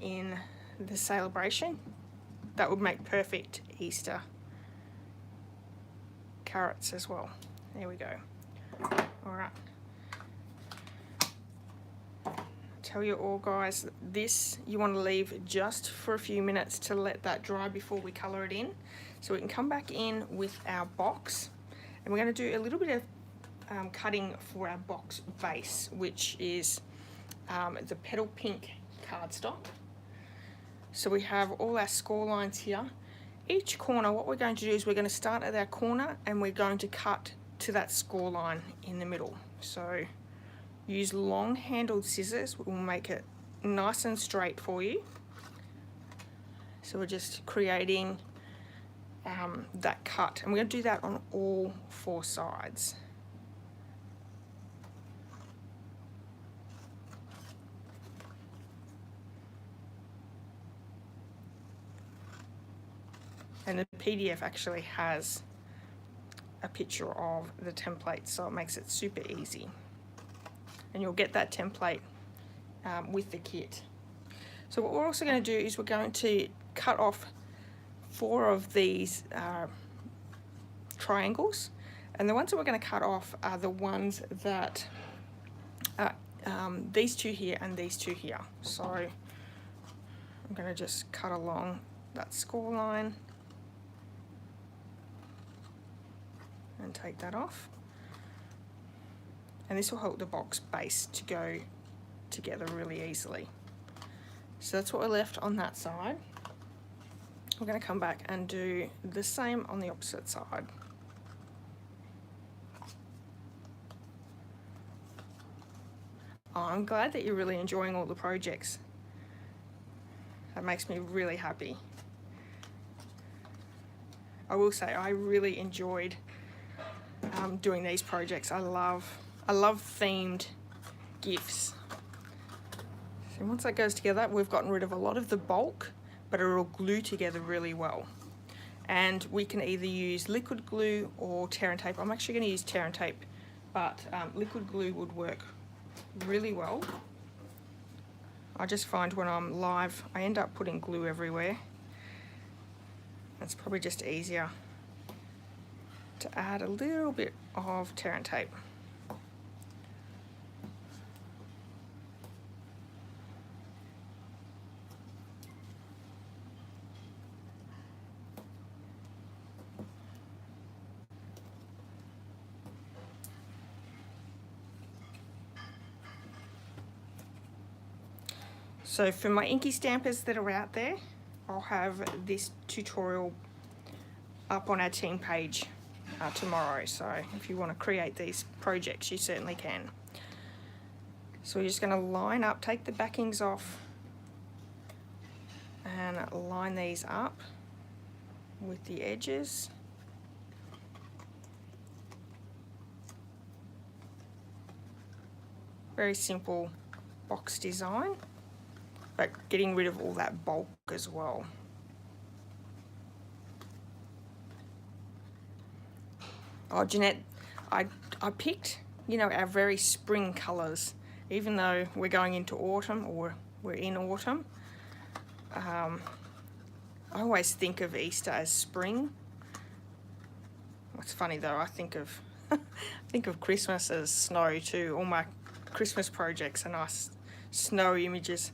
in the celebration, that would make perfect Easter carrots as well. There we go. All right. Tell you all guys, this you want to leave just for a few minutes to let that dry before we color it in, so we can come back in with our box, and we're going to do a little bit of cutting for our box base, which is the petal pink cardstock. So we have all our score lines here. Each corner, what we're going to do is we're going to start at our corner and we're going to cut to that score line in the middle. So use long handled scissors, we'll make it nice and straight for you. So we're just creating that cut, and we're going to do that on all 4 sides. And the PDF actually has a picture of the template, so it makes it super easy. And you'll get that template with the kit. So what we're also going to do is we're going to cut off 4 of these triangles, and the ones that we're going to cut off are the ones that these 2 here and these 2 here. So I'm going to just cut along that score line and take that off. And this will help the box base to go together really easily. So that's what we're left on that side. We're going to come back and do the same on the opposite side. Oh, I'm glad that you're really enjoying all the projects. That makes me really happy. I will say I really enjoyed doing these projects. I love themed gifts. So once that goes together, we've gotten rid of a lot of the bulk, but it'll glue together really well. And we can either use liquid glue or tear and tape. I'm actually going to use tear and tape, but liquid glue would work really well. I just find when I'm live, I end up putting glue everywhere. It's probably just easier to add a little bit of tear and tape. So for my INKY stampers that are out there, I'll have this tutorial up on our team page tomorrow. So if you want to create these projects, you certainly can. So we're just going to line up, take the backings off, and line these up with the edges. Very simple box design, but getting rid of all that bulk as well. Oh, Jeanette, I picked, you know, our very spring colours, even though we're going into autumn, or we're in autumn. I always think of Easter as spring. It's funny though, I think of Christmas as snow too. All my Christmas projects are nice snow images.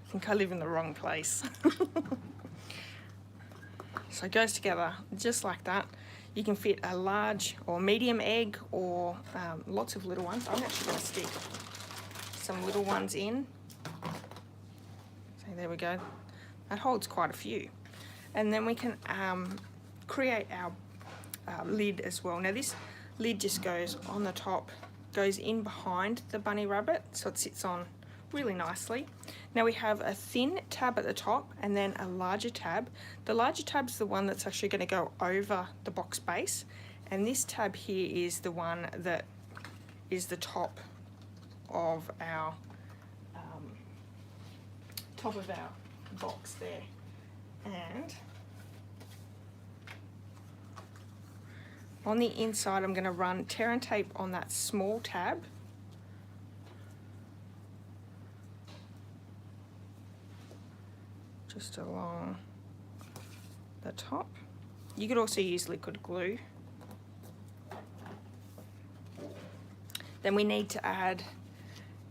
I think I live in the wrong place. So it goes together just like that. You can fit a large or medium egg, or lots of little ones. I'm actually going to stick some little ones in. So there we go. That holds quite a few. And then we can create our lid as well. Now this lid just goes on the top, goes in behind the bunny rabbit, so it sits on really nicely. Now we have a thin tab at the top and then a larger tab. The larger tab's the one that's actually going to go over the box base, and this tab here is the one that is the top of our box there. And on the inside I'm going to run tear and tape on that small tab. Just along the top. You could also use liquid glue. Then we need to add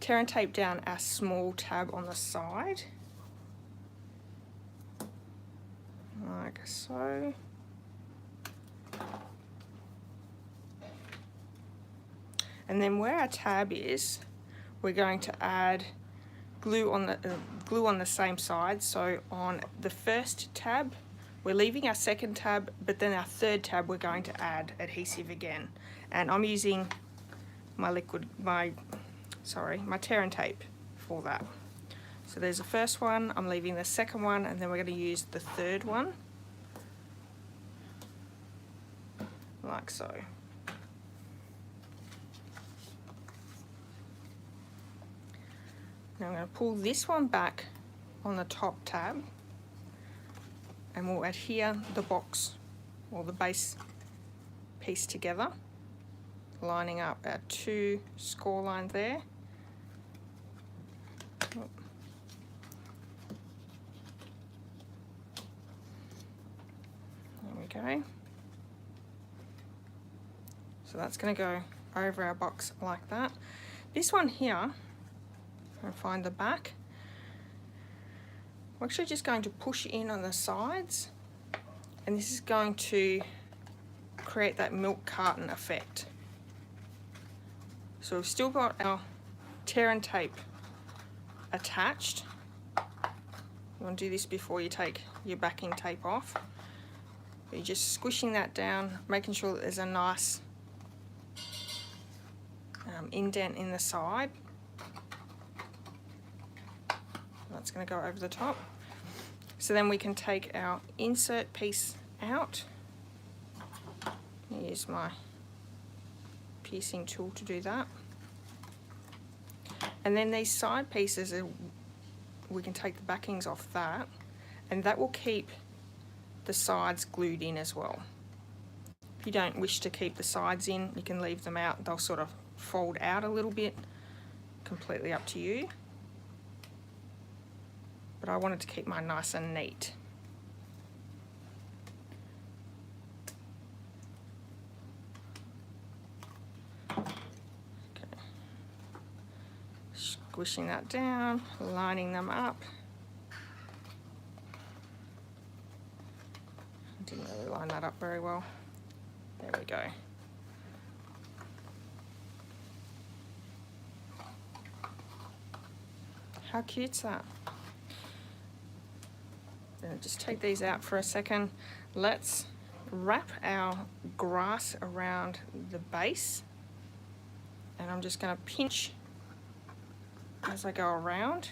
tear and tape down our small tab on the side, like so. And then where our tab is, we're going to add glue on the same side. So on the first tab, we're leaving our second tab, but then our third tab we're going to add adhesive again. And I'm using my tear and tape for that. So there's the first one, I'm leaving the second one, and then we're going to use the third one, like so. Now I'm going to pull this one back on the top tab, and we'll adhere the box or the base piece together, lining up our two score lines there. There we go. So that's going to go over our box like that. This one here, and find the back. We're actually just going to push in on the sides, and this is going to create that milk carton effect. So we've still got our tear and tape attached. You want to do this before you take your backing tape off. You're just squishing that down, making sure that there's a nice indent in the side. That's going to go over the top. So then we can take our insert piece out. I'll use my piercing tool to do that. And then these side pieces, we can take the backings off that, and that will keep the sides glued in as well. If you don't wish to keep the sides in, you can leave them out. They'll sort of fold out a little bit, completely up to you. But I wanted to keep mine nice and neat. Okay. Squishing that down, lining them up. Didn't really line that up very well. There we go. How cute's that? I'm gonna just take these out for a second. Let's wrap our grass around the base, and I'm just gonna pinch as I go around.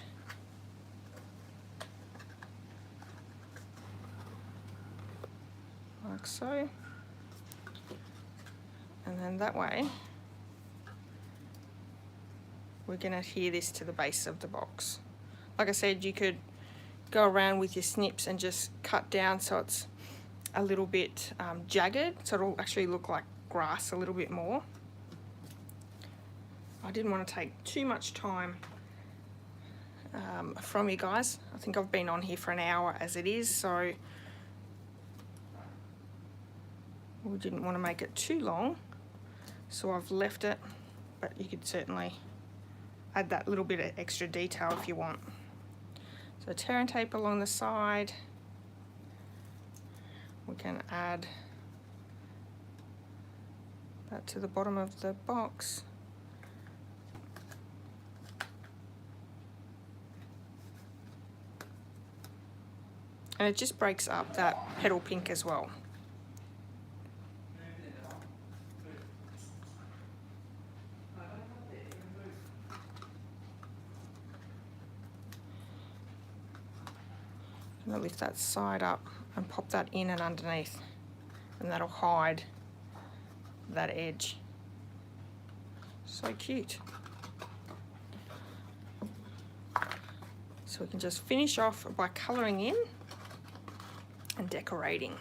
Like so. And then that way we're going to adhere this to the base of the box. Like I said, you could go around with your snips and just cut down so it's a little bit jagged, so it'll actually look like grass a little bit more. I didn't want to take too much time from you guys. I think I've been on here for an hour as it is, so we didn't want to make it too long, so I've left it, but you could certainly add that little bit of extra detail if you want. So tear and tape along the side. We can add that to the bottom of the box. And it just breaks up that petal pink as well. I'm going to lift that side up and pop that in and underneath, and that'll hide that edge. So cute. So we can just finish off by colouring in and decorating.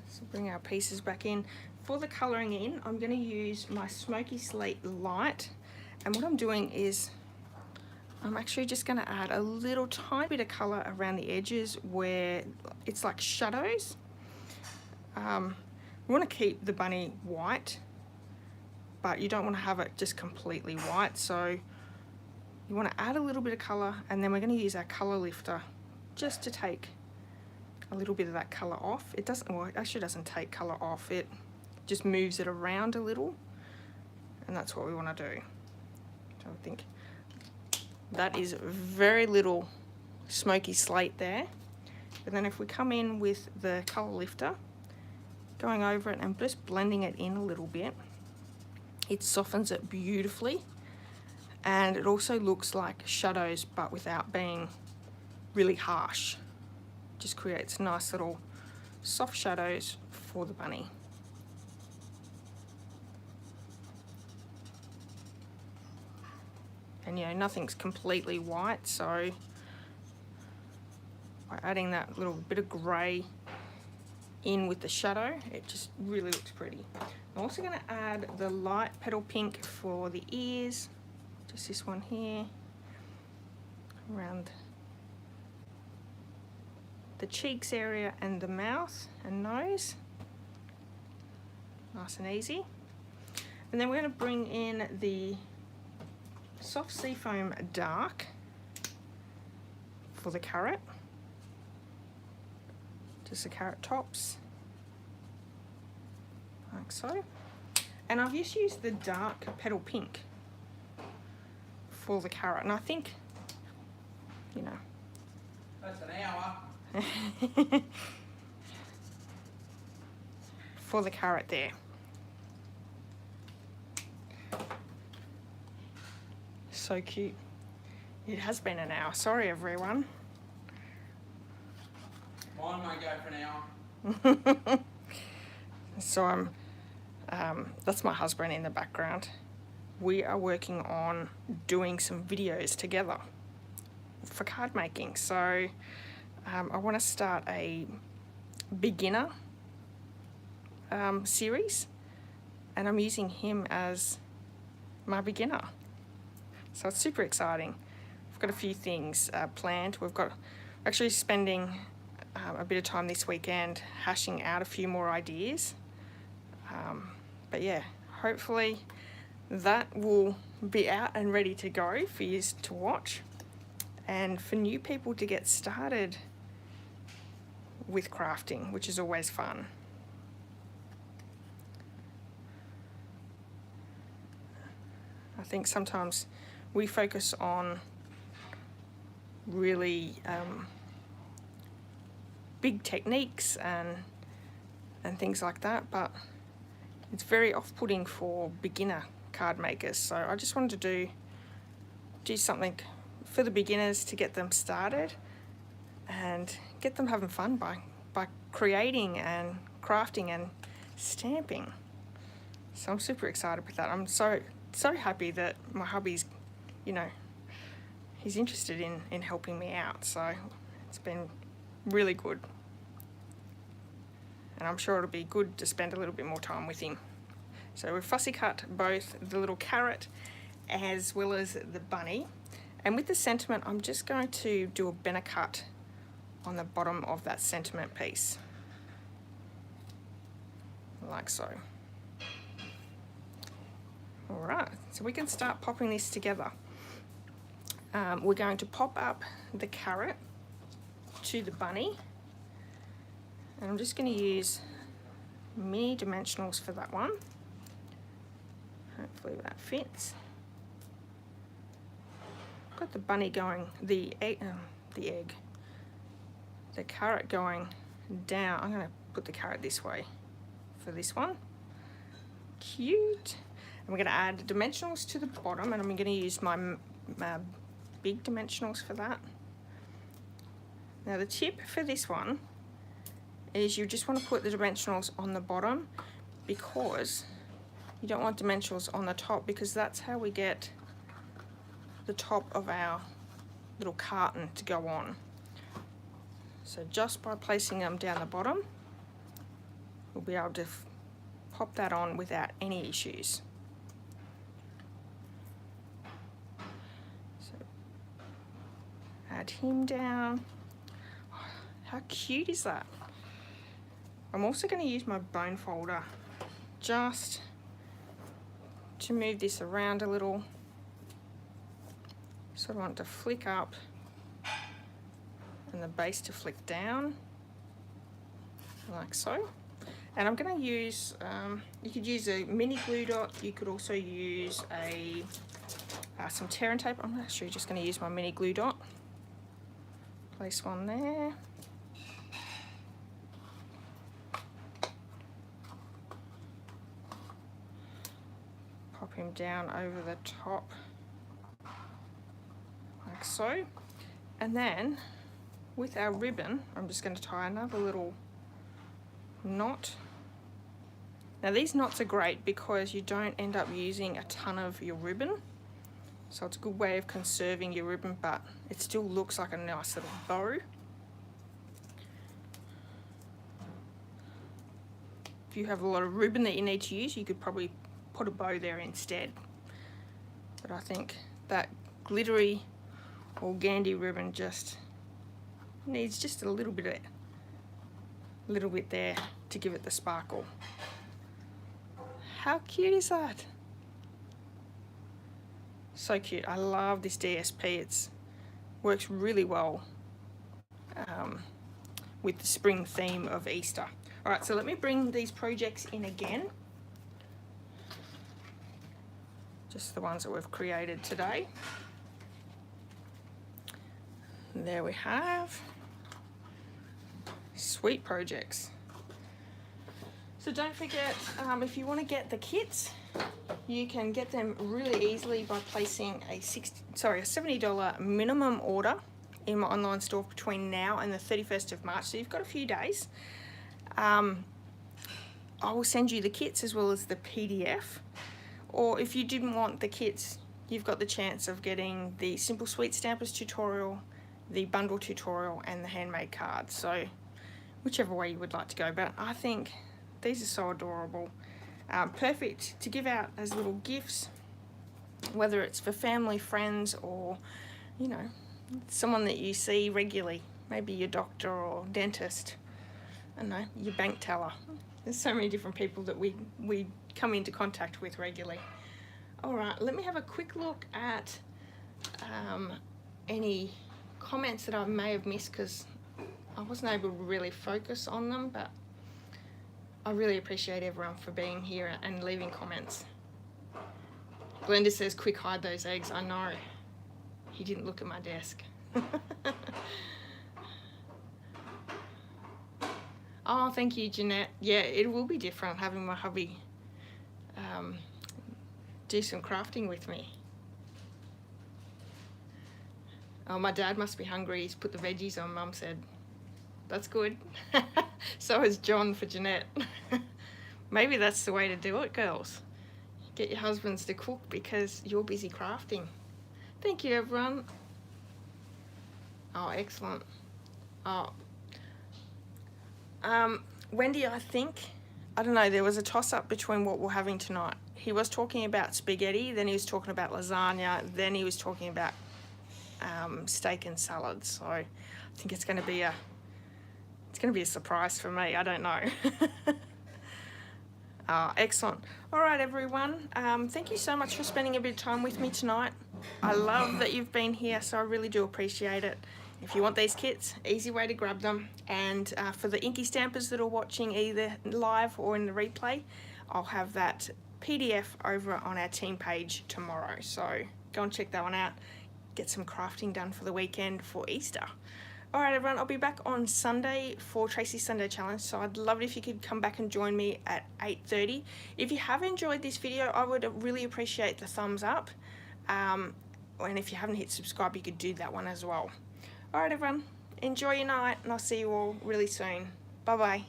So bring our pieces back in. For the colouring in, I'm going to use my Smoky Slate Light, and what I'm doing is I'm actually just going to add a little tiny bit of colour around the edges where it's like shadows. We want to keep the bunny white, but you don't want to have it just completely white, so you want to add a little bit of colour, and then we're going to use our colour lifter just to take a little bit of that colour off. It doesn't, well, it actually doesn't take colour off, it just moves it around a little, and that's what we want to do. So I think that is very little smoky slate there. But then if we come in with the colour lifter, going over it and just blending it in a little bit, it softens it beautifully, and it also looks like shadows but without being really harsh. Just creates nice little soft shadows for the bunny. And you know, nothing's completely white, so by adding that little bit of grey in with the shadow, it just really looks pretty. I'm also going to add the light petal pink for the ears, just this one here, around the cheeks area and the mouth and nose. Nice and easy. And then we're going to bring in the soft seafoam dark for the carrot, just the carrot tops, like so. And I've just used the dark petal pink for the carrot. And I think, you know, that's an hour. for the carrot there. So cute. It has been an hour. Sorry, everyone. Mine might go for an hour. So that's my husband in the background. We are working on doing some videos together for card making. So I want to start a beginner series, and I'm using him as my beginner. So it's super exciting. I've got a few things planned. We've got actually spending a bit of time this weekend hashing out a few more ideas. But yeah, hopefully that will be out and ready to go for you to watch, and for new people to get started with crafting, which is always fun. I think sometimes we focus on really big techniques and things like that, but it's very off-putting for beginner card makers. So I just wanted to do something for the beginners to get them started and get them having fun by creating and crafting and stamping. So I'm super excited with that. I'm so happy that my hubby's, you know, he's interested in helping me out. So it's been really good. And I'm sure it'll be good to spend a little bit more time with him. So we've fussy cut both the little carrot as well as the bunny. And with the sentiment, I'm just going to do a benner cut on the bottom of that sentiment piece. Like so. All right, so we can start popping this together. We're going to pop up the carrot to the bunny. And I'm just going to use mini dimensionals for that one. Hopefully that fits. Got the bunny going, the carrot going down. I'm going to put the carrot this way for this one. Cute. And we're going to add dimensionals to the bottom, and I'm going to use my big dimensionals for that. Now the tip for this one is you just want to put the dimensionals on the bottom, because you don't want dimensionals on the top, because that's how we get the top of our little carton to go on. So just by placing them down the bottom, we'll be able to pop that on without any issues. So add him down. Oh, how cute is that? I'm also going to use my bone folder just to move this around a little. So I want to flick up and the base to flick down, like so. And I'm going to use, you could use a mini glue dot, you could also use some tear and tape. I'm actually just going to use my mini glue dot. Place one there. Pop him down over the top, like so. And then with our ribbon, I'm just going to tie another little knot. Now these knots are great because you don't end up using a ton of your ribbon, so it's a good way of conserving your ribbon, but it still looks like a nice little bow. If you have a lot of ribbon that you need to use, you could probably put a bow there instead. But I think that glittery organdy ribbon just needs just a little bit there to give it the sparkle. How cute is that? So cute. I love this DSP. It works really well with the spring theme of Easter. All right, so let me bring these projects in again. Just the ones that we've created today. there we have sweet projects. So don't forget, if you want to get the kits, you can get them really easily by placing a $70 minimum order in my online store between now and the 31st of March. So you've got a few days. I will send you the kits as well as the PDF. Or if you didn't want the kits, you've got the chance of getting the Simple Sweet Stampers tutorial, the bundle tutorial, and the handmade cards. So whichever way you would like to go. But I think these are so adorable. Perfect to give out as little gifts, whether it's for family, friends, or, you know, someone that you see regularly. Maybe your doctor or dentist. I don't know, your bank teller. There's so many different people that we come into contact with regularly. Alright, let me have a quick look at any comments that I may have missed, because I wasn't able to really focus on them, but I really appreciate everyone for being here and leaving comments. Glenda says, quick, hide those eggs. I know. He didn't look at my desk. Oh, thank you, Jeanette. Yeah, it will be different having my hubby do some crafting with me. Oh, my dad must be hungry. He's put the veggies on, Mum said. That's good. So is John for Jeanette. Maybe that's the way to do it, girls. Get your husbands to cook because you're busy crafting. Thank you, everyone. Oh, excellent. Oh. Wendy, I don't know, there was a toss-up between what we're having tonight. He was talking about spaghetti, then he was talking about lasagna, then he was talking about steak and salad. So I think it's going to be a surprise for me. I don't know. Excellent. All right, everyone. Thank you so much for spending a bit of time with me tonight. I love that you've been here, so I really do appreciate it. If you want these kits, easy way to grab them. And for the INKY stampers that are watching either live or in the replay, I'll have that PDF over on our team page tomorrow. So go and check that one out. Get some crafting done for the weekend for Easter. All right, everyone, I'll be back on Sunday for Tracy's Sunday Challenge, so I'd love it if you could come back and join me at 8:30. If you have enjoyed this video, I would really appreciate the thumbs up. And if you haven't hit subscribe, you could do that one as well. All right, everyone, enjoy your night, and I'll see you all really soon. Bye-bye.